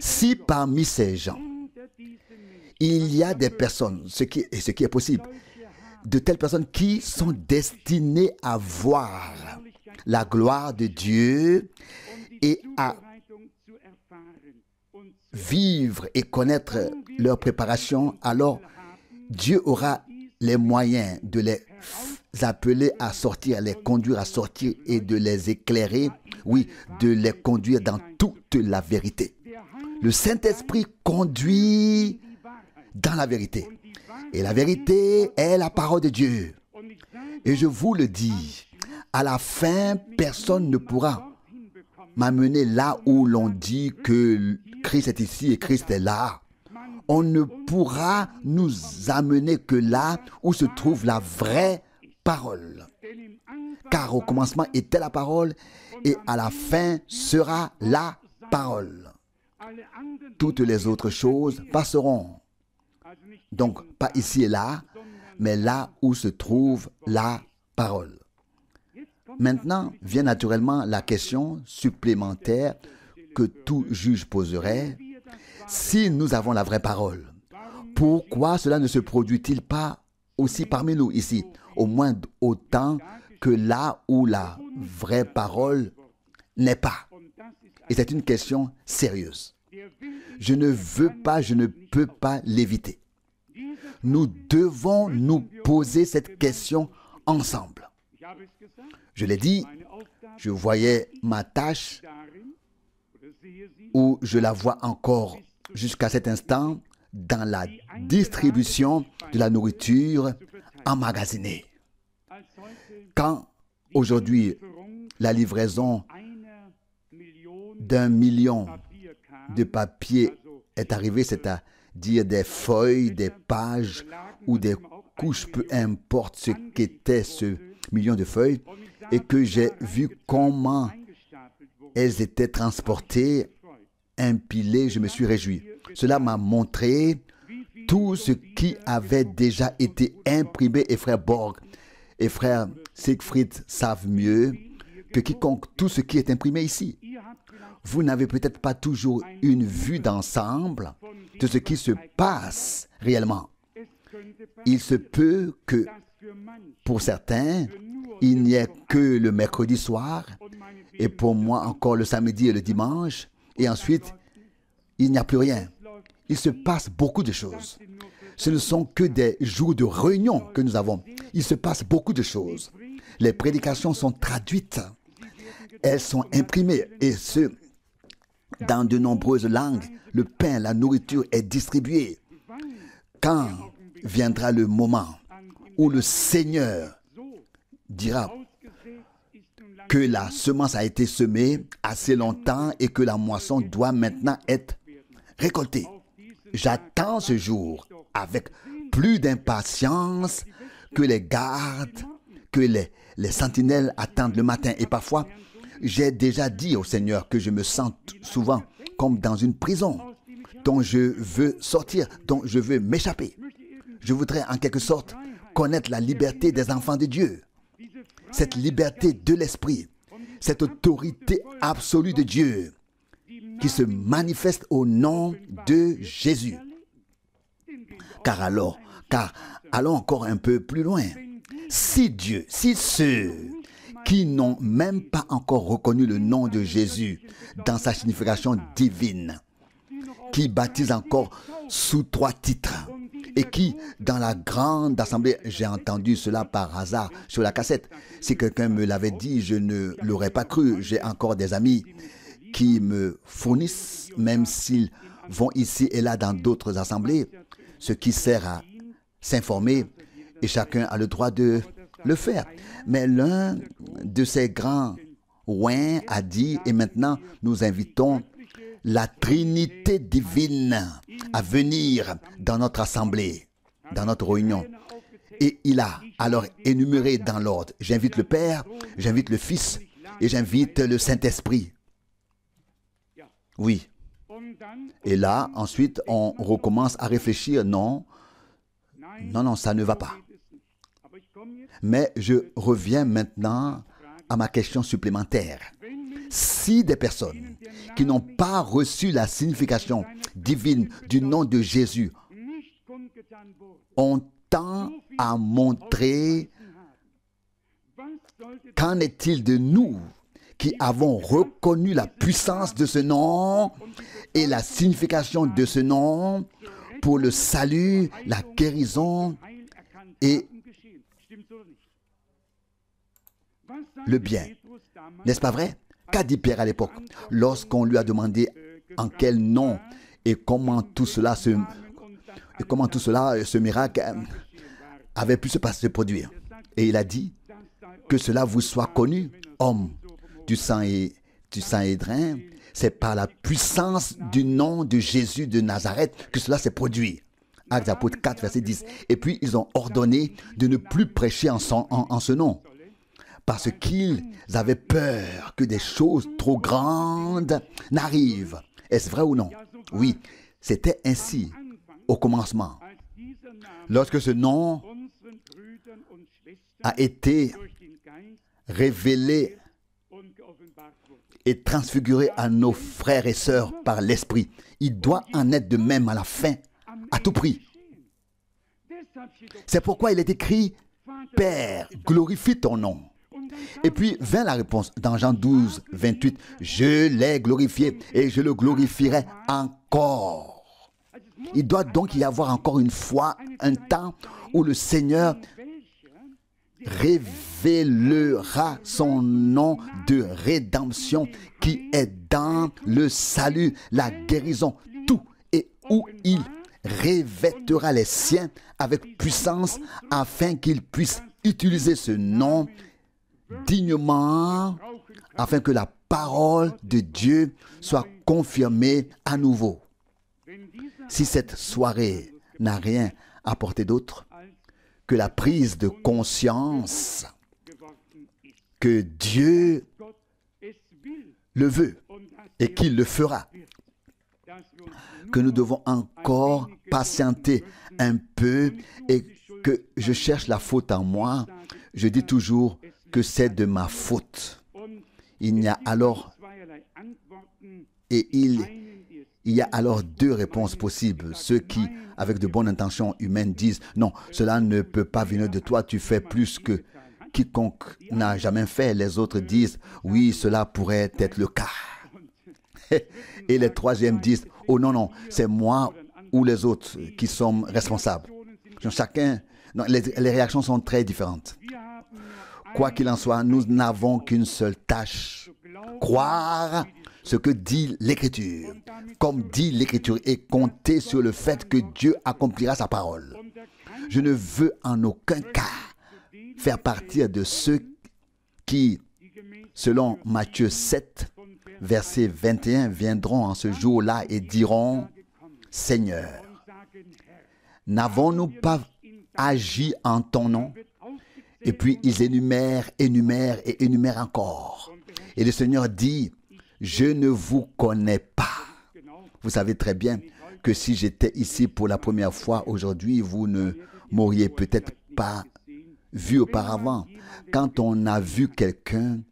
Si parmi ces gens, il y a des personnes, ce qui est possible, de telles personnes qui sont destinées à voir la gloire de Dieu et à vivre et connaître leur préparation, alors Dieu aura les moyens de les appeler à sortir, les conduire à sortir et de les éclairer, oui, de les conduire dans toute la vérité. Le Saint-Esprit conduit dans la vérité. Et la vérité est la parole de Dieu. Et je vous le dis, à la fin, personne ne pourra m'amener là où l'on dit que Christ est ici et Christ est là. On ne pourra nous amener que là où se trouve la vraie parole. Car au commencement était la parole et à la fin sera la parole. Toutes les autres choses passeront. Donc, pas ici et là, mais là où se trouve la parole. Maintenant, vient naturellement la question supplémentaire que tout juge poserait. Si nous avons la vraie parole, pourquoi cela ne se produit-il pas aussi parmi nous ici, au moins autant que là où la vraie parole n'est pas? Et c'est une question sérieuse. Je ne veux pas, je ne peux pas l'éviter. nous devons nous poser cette question ensemble. Je l'ai dit, je voyais ma tâche, ou je la vois encore jusqu'à cet instant, dans la distribution de la nourriture emmagasinée. Quand aujourd'hui la livraison d'1 million de papiers est arrivée, c'est-à-dire des feuilles, des pages ou des couches, peu importe ce qu'était ce million de feuilles, et que j'ai vu comment elles étaient transportées, empilées, je me suis réjoui. Cela m'a montré tout ce qui avait déjà été imprimé, et frère Borg et frère Siegfried savent mieux que quiconque tout ce qui est imprimé ici. Vous n'avez peut-être pas toujours une vue d'ensemble de ce qui se passe réellement. Il se peut que pour certains, il n'y ait que le mercredi soir, et pour moi encore le samedi et le dimanche, et ensuite, il n'y a plus rien. Il se passe beaucoup de choses. Ce ne sont que des jours de réunion que nous avons. Il se passe beaucoup de choses. Les prédications sont traduites. Elles sont imprimées, et ce, dans de nombreuses langues. Le pain, la nourriture est distribuée. Quand viendra le moment où le Seigneur dira que la semence a été semée assez longtemps et que la moisson doit maintenant être récoltée. J'attends ce jour avec plus d'impatience que les gardes, que les sentinelles attendent le matin. Et parfois, j'ai déjà dit au Seigneur que je me sens souvent comme dans une prison dont je veux sortir, dont je veux m'échapper. Je voudrais en quelque sorte connaître la liberté des enfants de Dieu, cette liberté de l'esprit, cette autorité absolue de Dieu qui se manifeste au nom de Jésus. Car allons encore un peu plus loin. Si ceux qui n'ont même pas encore reconnu le nom de Jésus dans sa signification divine, qui baptisent encore sous 3 titres, et qui, dans la grande assemblée, j'ai entendu cela par hasard sur la cassette. Si quelqu'un me l'avait dit, je ne l'aurais pas cru. J'ai encore des amis qui me fournissent, même s'ils vont ici et là dans d'autres assemblées, ce qui sert à s'informer, et chacun a le droit de le faire. Mais l'un de ces grands ouins a dit, et maintenant nous invitons la Trinité divine à venir dans notre assemblée, dans notre réunion. Et il a alors énuméré dans l'ordre. J'invite le Père, j'invite le Fils et j'invite le Saint-Esprit. Oui. Et là, ensuite, on recommence à réfléchir. Non, ça ne va pas. Mais je reviens maintenant à ma question supplémentaire. Si des personnes qui n'ont pas reçu la signification divine du nom de Jésus ont tant à montrer, qu'en est-il de nous qui avons reconnu la puissance de ce nom et la signification de ce nom pour le salut, la guérison et le bien? N'est-ce pas vrai? Qu'a dit Pierre à l'époque lorsqu'on lui a demandé en quel nom et comment tout cela, ce miracle avait pu se produire? Et il a dit que cela vous soit connu, homme du sang et drain, c'est par la puissance du nom de Jésus de Nazareth que cela s'est produit. Actes apôtres 4, verset 10. Et puis ils ont ordonné de ne plus prêcher en ce nom, parce qu'ils avaient peur que des choses trop grandes n'arrivent. Est-ce vrai ou non? Oui, c'était ainsi au commencement. Lorsque ce nom a été révélé et transfiguré à nos frères et sœurs par l'Esprit, il doit en être de même à la fin, à tout prix. C'est pourquoi il est écrit « Père, glorifie ton nom ». Et puis vint la réponse dans Jean 12, 28. « Je l'ai glorifié et je le glorifierai encore. » Il doit donc y avoir encore une fois un temps où le Seigneur révélera son nom de rédemption qui est dans le salut, la guérison, tout, et où il revêtera les siens avec puissance afin qu'ils puissent utiliser ce nom dignement, afin que la parole de Dieu soit confirmée à nouveau. Si cette soirée n'a rien apporté d'autre que la prise de conscience que Dieu le veut et qu'il le fera, que nous devons encore patienter un peu et que je cherche la faute en moi, je dis toujours que c'est de ma faute. Il y a alors deux réponses possibles. Ceux qui, avec de bonnes intentions humaines, disent « Non, cela ne peut pas venir de toi, tu fais plus que quiconque n'a jamais fait. » Les autres disent « Oui, cela pourrait être le cas. » Et les troisièmes disent « Oh non, non, c'est moi ou les autres qui sommes responsables. » Chacun, non, les réactions sont très différentes. Quoi qu'il en soit, nous n'avons qu'une seule tâche. Croire ce que dit l'Écriture, comme dit l'Écriture, et compter sur le fait que Dieu accomplira sa parole. Je ne veux en aucun cas faire partie de ceux qui, selon Matthieu 7, verset 21, viendront en ce jour-là et diront « Seigneur, n'avons-nous pas agi en ton nom ?» Et puis ils énumèrent encore. Et le Seigneur dit « Je ne vous connais pas. » Vous savez très bien que si j'étais ici pour la première fois aujourd'hui, vous ne m'auriez peut-être pas vu auparavant. Quand on a vu quelqu'un,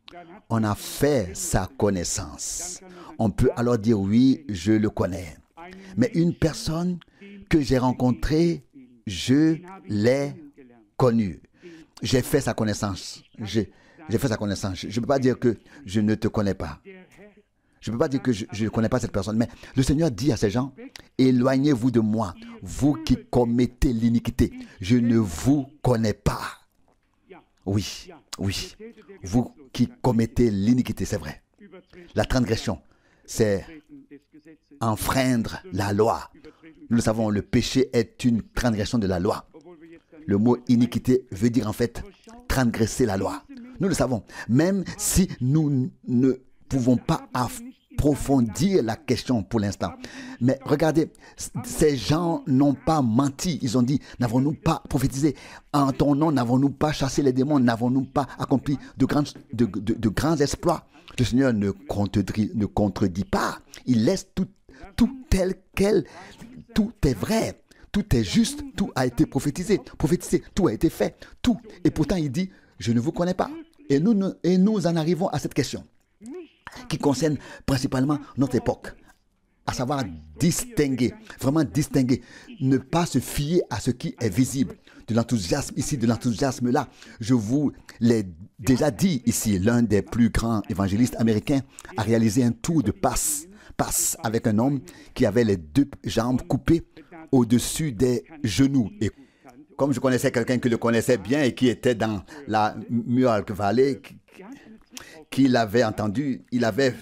on a fait sa connaissance. On peut alors dire « Oui, je le connais. » Mais une personne que j'ai rencontrée, je l'ai connue. J'ai fait sa connaissance. J'ai fait sa connaissance. Je ne peux pas dire que je ne te connais pas. Je ne peux pas dire que je ne connais pas cette personne. Mais le Seigneur dit à ces gens, éloignez-vous de moi, vous qui commettez l'iniquité. Je ne vous connais pas. Oui, oui. Vous qui commettez l'iniquité, c'est vrai. La transgression, c'est enfreindre la loi. Nous le savons, le péché est une transgression de la loi. Le mot iniquité veut dire en fait transgresser la loi. Nous le savons. Même si nous ne pouvons pas approfondir la question pour l'instant. Mais regardez, ces gens n'ont pas menti. Ils ont dit, n'avons-nous pas prophétisé en ton nom? N'avons-nous pas chassé les démons? N'avons-nous pas accompli de grands exploits? Le Seigneur ne contredit pas. Il laisse tout tel quel. Tout est vrai. Tout est juste, tout a été prophétisé, tout a été fait, tout. Et pourtant, il dit, je ne vous connais pas. Et nous en arrivons à cette question qui concerne principalement notre époque. À savoir distinguer, vraiment distinguer, ne pas se fier à ce qui est visible. De l'enthousiasme ici, de l'enthousiasme là. Je vous l'ai déjà dit ici, l'un des plus grands évangélistes américains a réalisé un tour de passe avec un homme qui avait les deux jambes coupées au-dessus des genoux. Et comme je connaissais quelqu'un qui le connaissait bien et qui était dans la Mohawk Valley, qui l'avait entendu, il avait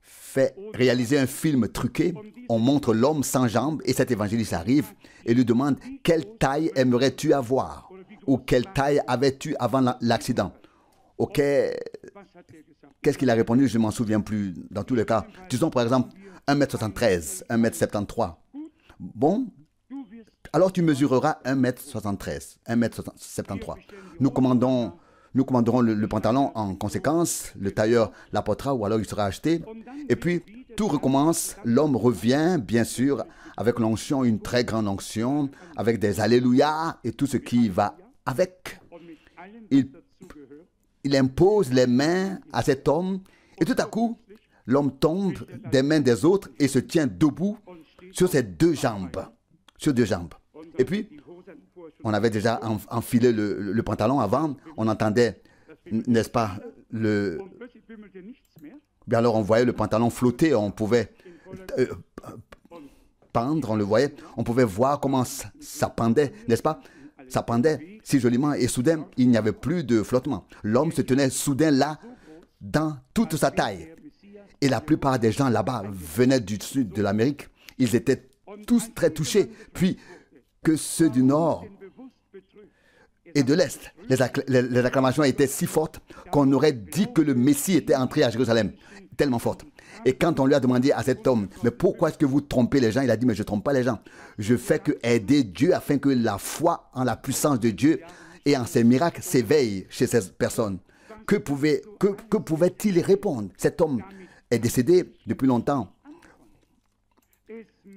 fait réaliser un film truqué. On montre l'homme sans jambes et cet évangéliste arrive et lui demande « Quelle taille aimerais-tu avoir ?» ou « Quelle taille avais-tu avant l'accident ?» Ok, qu'est-ce qu'il a répondu? Je ne m'en souviens plus dans tous les cas. Disons par exemple 1m73, 1m73. Bon, alors tu mesureras 1m73, 1m73. Nous commanderons le pantalon en conséquence, le tailleur l'apportera ou alors il sera acheté. Et puis, tout recommence, l'homme revient, bien sûr, avec l'onction, une très grande onction, avec des alléluia et tout ce qui va avec. Il impose les mains à cet homme et tout à coup, l'homme tombe des mains des autres et se tient debout sur ses deux jambes. Et puis, on avait déjà enfilé le pantalon avant, on entendait, n'est-ce pas, bien alors on voyait le pantalon flotter, on pouvait pendre, on le voyait, on pouvait voir comment ça pendait, n'est-ce pas? Ça pendait si joliment et soudain, il n'y avait plus de flottement. L'homme se tenait soudain là, dans toute sa taille. Et la plupart des gens là-bas venaient du sud de l'Amérique. Ils étaient tous très touchés. Puis que ceux du nord et de l'Est, les acclamations étaient si fortes qu'on aurait dit que le Messie était entré à Jérusalem. Tellement fortes. Et quand on lui a demandé à cet homme, mais pourquoi est-ce que vous trompez les gens? Il a dit, mais je ne trompe pas les gens. Je fais que aider Dieu afin que la foi en la puissance de Dieu et en ses miracles s'éveille chez ces personnes. Que pouvait-il répondre? Cet homme est décédé depuis longtemps,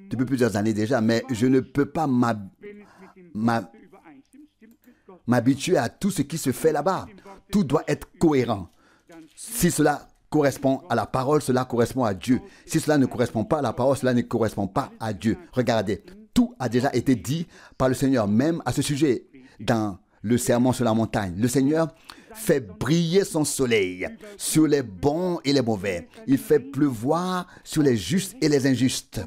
depuis plusieurs années déjà, mais je ne peux pas m'habituer à tout ce qui se fait là-bas. Tout doit être cohérent. Si cela correspond à la parole, cela correspond à Dieu. Si cela ne correspond pas à la parole, cela ne correspond pas à Dieu. Regardez, tout a déjà été dit par le Seigneur, même à ce sujet, dans le sermon sur la montagne. Le Seigneur fait briller son soleil sur les bons et les mauvais. Il fait pleuvoir sur les justes et les injustes.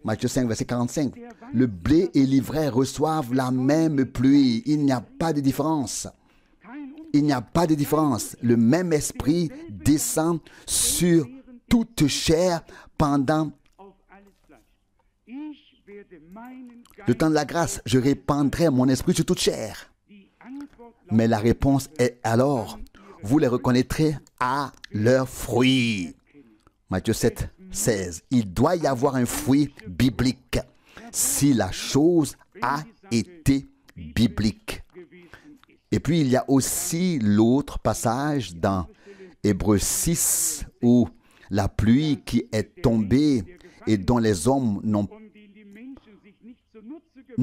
Matthieu 5, verset 45. Le blé et l'ivraie reçoivent la même pluie. Il n'y a pas de différence. Il n'y a pas de différence. Le même esprit descend sur toute chair pendant le temps de la grâce. Je répandrai mon esprit sur toute chair. Mais la réponse est alors, vous les reconnaîtrez à leurs fruits. Matthieu 7, 16. Il doit y avoir un fruit biblique si la chose a été biblique. Et puis, il y a aussi l'autre passage dans Hébreux 6 où la pluie qui est tombée et dont les hommes n'ont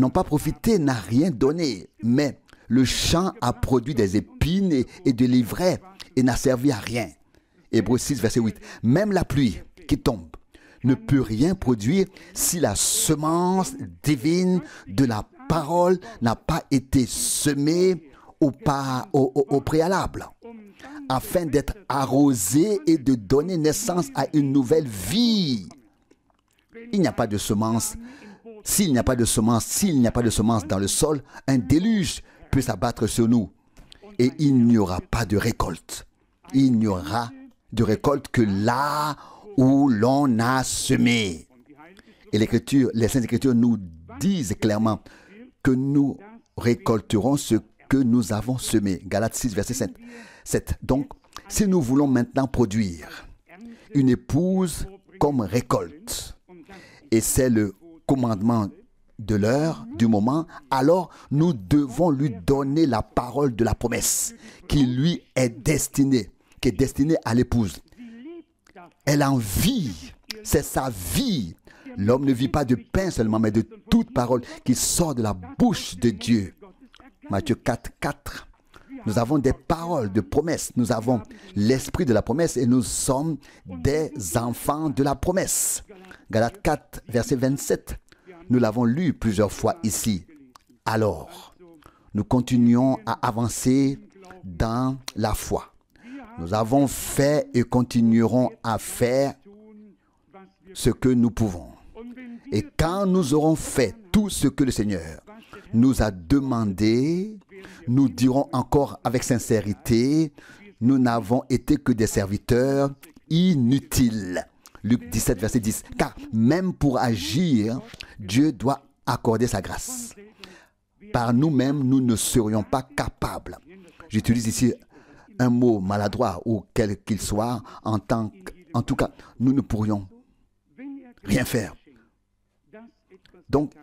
pas profité n'a rien donné. Mais le champ a produit des épines et de l'ivraie et n'a servi à rien. Hébreux 6, verset 8. Même la pluie qui tombe ne peut rien produire si la semence divine de la parole n'a pas été semée au préalable, afin d'être arrosé et de donner naissance à une nouvelle vie. Il n'y a pas de semence. S'il n'y a pas de semence dans le sol, un déluge peut s'abattre sur nous et il n'y aura pas de récolte. Il n'y aura de récolte que là où l'on a semé. Et les Saintes Écritures nous disent clairement que nous récolterons ce que nous avons semé. Galates 6, verset 7. Donc, si nous voulons maintenant produire une épouse comme récolte, et c'est le commandement de l'heure, du moment, alors nous devons lui donner la parole de la promesse qui lui est destinée, à l'épouse. Elle en vit, c'est sa vie. L'homme ne vit pas de pain seulement, mais de toute parole qui sort de la bouche de Dieu. Matthieu 4, 4. Nous avons des paroles de promesse. Nous avons l'esprit de la promesse et nous sommes des enfants de la promesse. Galates 4, verset 27. Nous l'avons lu plusieurs fois ici. Alors, nous continuons à avancer dans la foi. Nous avons fait et continuerons à faire ce que nous pouvons. Et quand nous aurons fait tout ce que le Seigneur nous a demandé, nous dirons encore avec sincérité, nous n'avons été que des serviteurs inutiles. Luc 17, verset 10. Car même pour agir, Dieu doit accorder sa grâce. Par nous-mêmes, nous ne serions pas capables. J'utilise ici un mot maladroit ou quel qu'il soit, en tout cas, nous ne pourrions rien faire. Donc,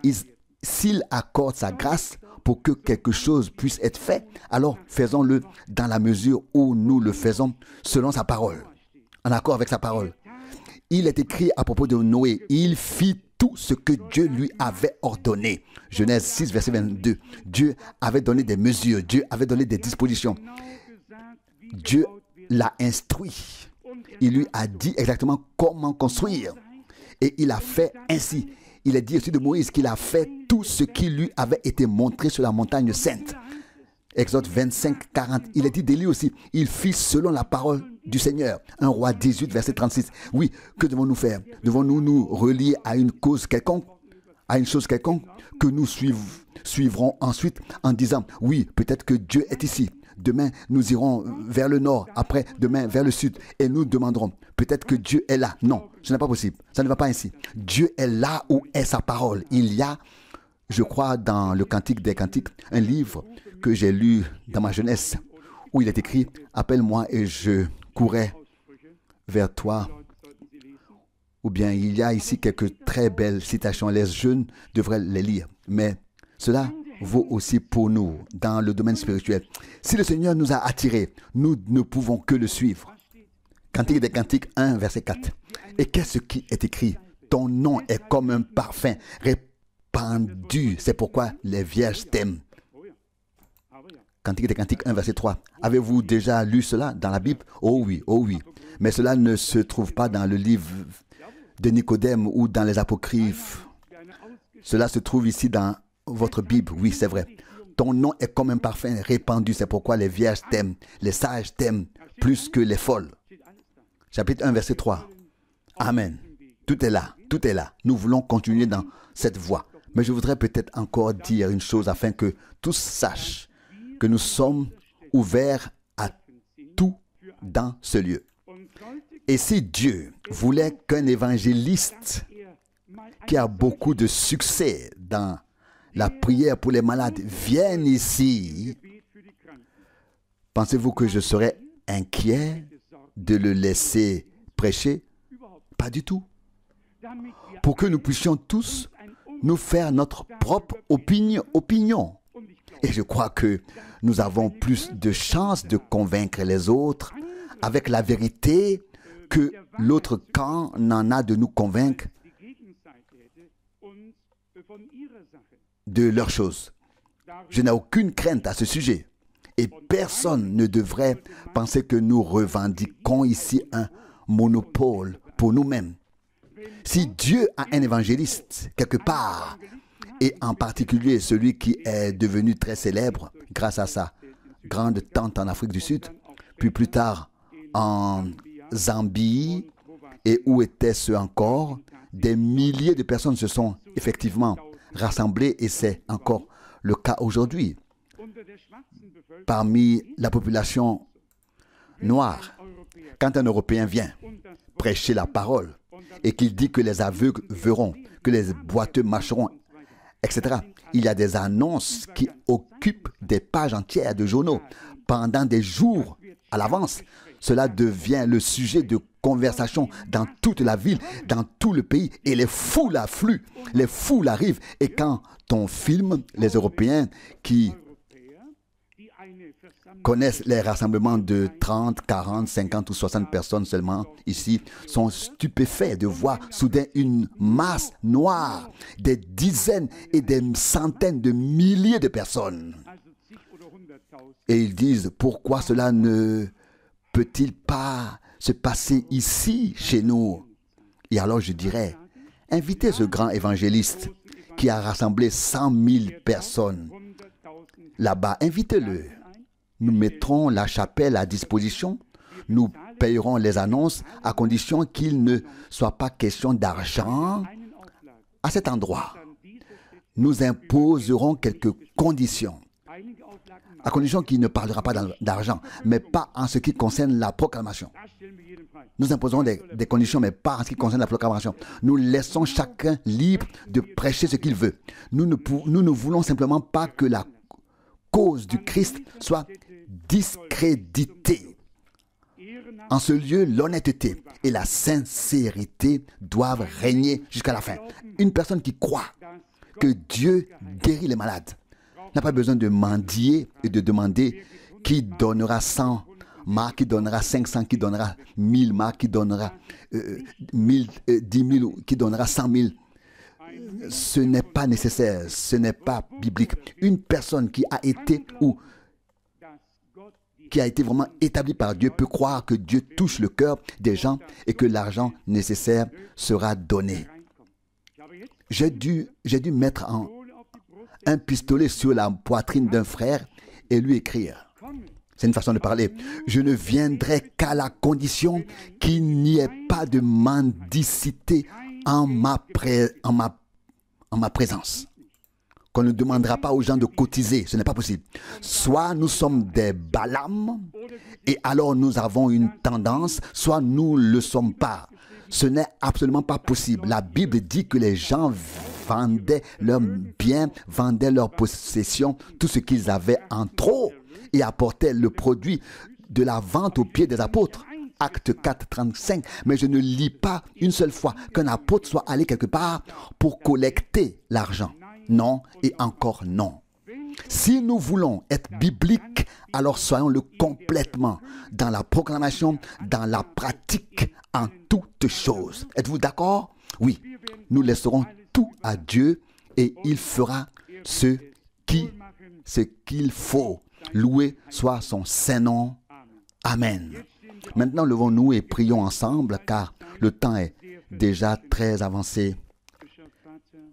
s'il accorde sa grâce pour que quelque chose puisse être fait, alors faisons-le dans la mesure où nous le faisons selon sa parole, en accord avec sa parole. Il est écrit à propos de Noé, il fit tout ce que Dieu lui avait ordonné. Genèse 6, verset 22. Dieu avait donné des mesures, Dieu avait donné des dispositions. Dieu l'a instruit. Il lui a dit exactement comment construire. Et il a fait ainsi. Il est dit aussi de Moïse qu'il a fait tout ce qui lui avait été montré sur la montagne sainte. Exode 25, 40. Il est dit d'Élie aussi, il fit selon la parole du Seigneur. 1 Roi 18, verset 36. Oui, que devons-nous faire? Devons-nous nous relier à une cause quelconque? à une chose quelconque que nous suivrons ensuite en disant, oui, peut-être que Dieu est ici. Demain, nous irons vers le nord, après, demain, vers le sud, et nous demanderons, peut-être que Dieu est là. Non, ce n'est pas possible. Ça ne va pas ainsi. Dieu est là où est sa parole. Il y a, je crois, dans le Cantique des Cantiques, un livre que j'ai lu dans ma jeunesse, où il est écrit, appelle-moi et je courrai vers toi. Ou bien il y a ici quelques très belles citations. Les jeunes devraient les lire. Mais cela vaut aussi pour nous dans le domaine spirituel. Si le Seigneur nous a attirés, nous ne pouvons que le suivre. Cantique des Cantiques 1, verset 4. Et qu'est-ce qui est écrit? Ton nom est comme un parfum répandu. C'est pourquoi les vierges t'aiment. Cantique des Cantiques 1, verset 3. Avez-vous déjà lu cela dans la Bible? Oh oui, oh oui. Mais cela ne se trouve pas dans le livre de Nicodème ou dans les apocryphes. Cela se trouve ici dans votre Bible. Oui, c'est vrai. Ton nom est comme un parfum répandu. C'est pourquoi les vierges t'aiment. Les sages t'aiment plus que les folles. Chapitre 1, verset 3. Amen. Tout est là. Tout est là. Nous voulons continuer dans cette voie. Mais je voudrais peut-être encore dire une chose afin que tous sachent que nous sommes ouverts à tout dans ce lieu. Et si Dieu voulait qu'un évangéliste qui a beaucoup de succès dans la prière pour les malades vienne ici, pensez-vous que je serais inquiet de le laisser prêcher? Pas du tout. Pour que nous puissions tous nous faire notre propre opinion. Et je crois que nous avons plus de chances de convaincre les autres avec la vérité que l'autre camp n'en a de nous convaincre de leurs choses. Je n'ai aucune crainte à ce sujet. Et personne ne devrait penser que nous revendiquons ici un monopole pour nous-mêmes. Si Dieu a un évangéliste quelque part, et en particulier celui qui est devenu très célèbre grâce à sa grande tante en Afrique du Sud, puis plus tard en Zambie, et où était-ce encore? Des milliers de personnes se sont effectivement rassemblées, et c'est encore le cas aujourd'hui. Parmi la population noire, quand un Européen vient prêcher la parole et qu'il dit que les aveugles verront, que les boiteux marcheront, etc., il y a des annonces qui occupent des pages entières de journaux pendant des jours à l'avance. Cela devient le sujet de conversation dans toute la ville, dans tout le pays, et les foules affluent, les foules arrivent. Et quand on filme, les Européens qui connaissent les rassemblements de 30, 40, 50 ou 60 personnes seulement ici, sont stupéfaits de voir soudain une masse noire, des dizaines et des centaines de milliers de personnes. Et ils disent, pourquoi cela ne peut-il pas se passer ici, chez nous? Et alors je dirais, invitez ce grand évangéliste qui a rassemblé 100 000 personnes là-bas, invitez-le. Nous mettrons la chapelle à disposition, nous payerons les annonces à condition qu'il ne soit pas question d'argent à cet endroit. Nous imposerons quelques conditions, à condition qu'il ne parlera pas d'argent, mais pas en ce qui concerne la proclamation. Nous imposerons des conditions, mais pas en ce qui concerne la proclamation. Nous laissons chacun libre de prêcher ce qu'il veut. Nous ne voulons simplement pas que la cause du Christ soit discréditée. En ce lieu, l'honnêteté et la sincérité doivent régner jusqu'à la fin. Une personne qui croit que Dieu guérit les malades n'a pas besoin de mendier et de demander qui donnera 100 marques, qui donnera 500, qui donnera 1000 marques, qui donnera 10 000, qui donnera 100 000. Ce n'est pas nécessaire, ce n'est pas biblique. Une personne qui a été ou qui a été vraiment établie par Dieu peut croire que Dieu touche le cœur des gens et que l'argent nécessaire sera donné. J'ai dû mettre un pistolet sur la poitrine d'un frère et lui écrire. C'est une façon de parler. Je ne viendrai qu'à la condition qu'il n'y ait pas de mendicité en ma en ma présence. Qu'on ne demandera pas aux gens de cotiser, ce n'est pas possible. Soit nous sommes des Balaam, et alors nous avons une tendance, soit nous ne le sommes pas. Ce n'est absolument pas possible. La Bible dit que les gens vendaient leurs biens, vendaient leurs possessions, tout ce qu'ils avaient en trop, et apportaient le produit de la vente aux pieds des apôtres. Acte 4, 35. Mais je ne lis pas une seule fois qu'un apôtre soit allé quelque part pour collecter l'argent. Non et encore non. Si nous voulons être bibliques, alors soyons-le complètement dans la proclamation, dans la pratique, en toutes choses. Êtes-vous d'accord? Oui, nous laisserons tout à Dieu et il fera ce qu'il faut. Loué soit son saint nom. Amen. Maintenant, levons-nous et prions ensemble, car le temps est déjà très avancé.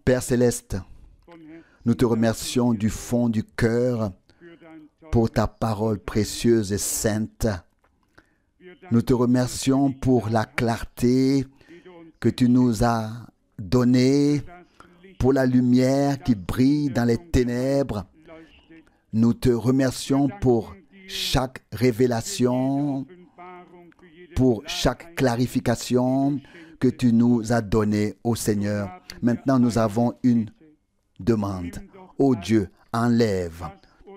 Père Céleste, nous te remercions du fond du cœur pour ta parole précieuse et sainte. Nous te remercions pour la clarté que tu nous as donnée, pour la lumière qui brille dans les ténèbres. Nous te remercions pour chaque révélation, pour chaque clarification que tu nous as donnée, ô Seigneur. Maintenant, nous avons une demande. Ô Dieu, enlève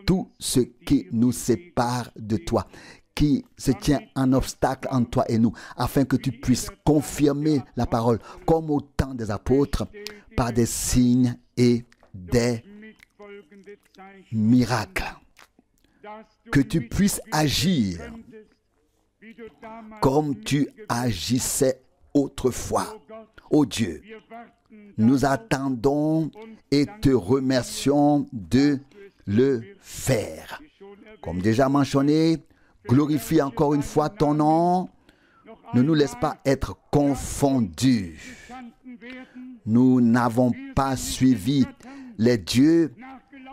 tout ce qui nous sépare de toi, qui se tient en obstacle entre toi et nous, afin que tu puisses confirmer la parole, comme au temps des apôtres, par des signes et des miracles. Que tu puisses agir comme tu agissais autrefois. Ô Dieu, nous attendons et te remercions de le faire. Comme déjà mentionné, glorifie encore une fois ton nom. Ne nous laisse pas être confondus. Nous n'avons pas suivi les dieux,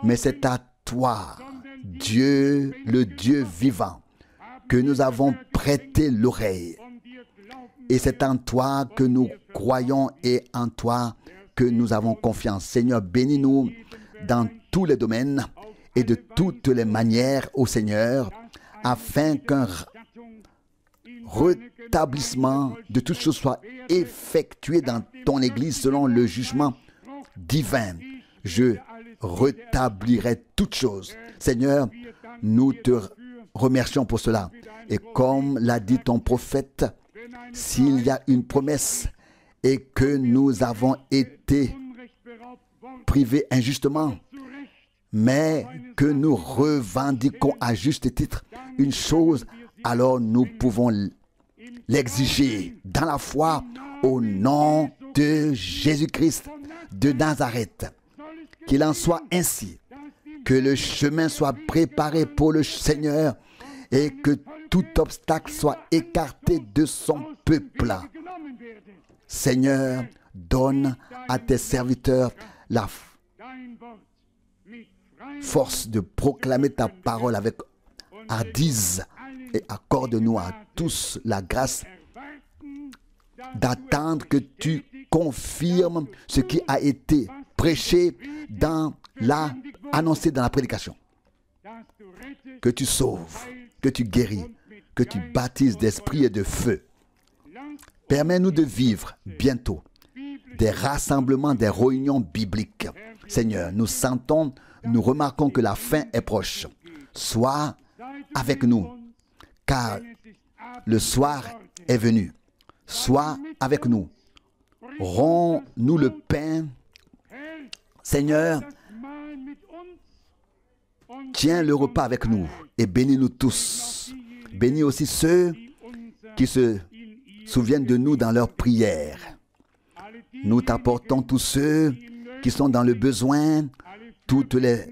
mais c'est à toi, Dieu, le Dieu vivant, que nous avons prêté l'oreille. Et c'est en toi que nous croyons et en toi que nous avons confiance. Seigneur, bénis-nous dans tous les domaines et de toutes les manières, ô Seigneur, afin qu'un rétablissement de toutes choses soit effectué dans ton Église selon le jugement divin. Je rétablirai toutes choses. Seigneur, nous te remercions pour cela. Et comme l'a dit ton prophète, s'il y a une promesse et que nous avons été privés injustement, mais que nous revendiquons à juste titre une chose, alors nous pouvons l'exiger dans la foi au nom de Jésus-Christ de Nazareth. Qu'il en soit ainsi, que le chemin soit préparé pour le Seigneur et que tout obstacle soit écarté de son peuple. Seigneur, donne à tes serviteurs la force de proclamer ta parole avec hardise et accorde-nous à tous la grâce d'attendre que tu confirmes ce qui a été prêché annoncé dans la prédication. Que tu sauves, que tu guéris, que tu baptises d'esprit et de feu. Permets-nous de vivre bientôt des rassemblements, des réunions bibliques. Seigneur, nous remarquons que la fin est proche. Sois avec nous, car le soir est venu. Sois avec nous. Romps-nous le pain. Seigneur, tiens le repas avec nous et bénis-nous tous. Bénis aussi ceux qui se souviennent de nous dans leurs prières. Nous t'apportons tous ceux qui sont dans le besoin, toutes les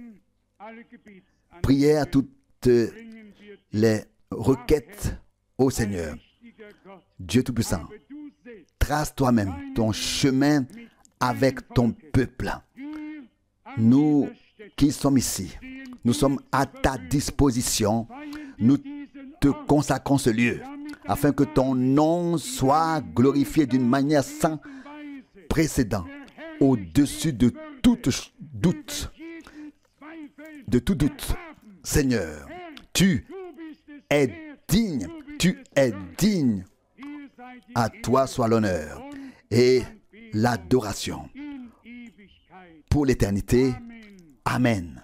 prières, toutes les requêtes au Seigneur. Dieu Tout-Puissant, trace toi-même ton chemin avec ton peuple. Nous qui sommes ici, nous sommes à ta disposition. Nous te consacrons ce lieu afin que ton nom soit glorifié d'une manière sans précédent. au-dessus de tout doute. De tout doute. Seigneur, tu es digne. Tu es digne. À toi soit l'honneur et l'adoration pour l'éternité. Amen.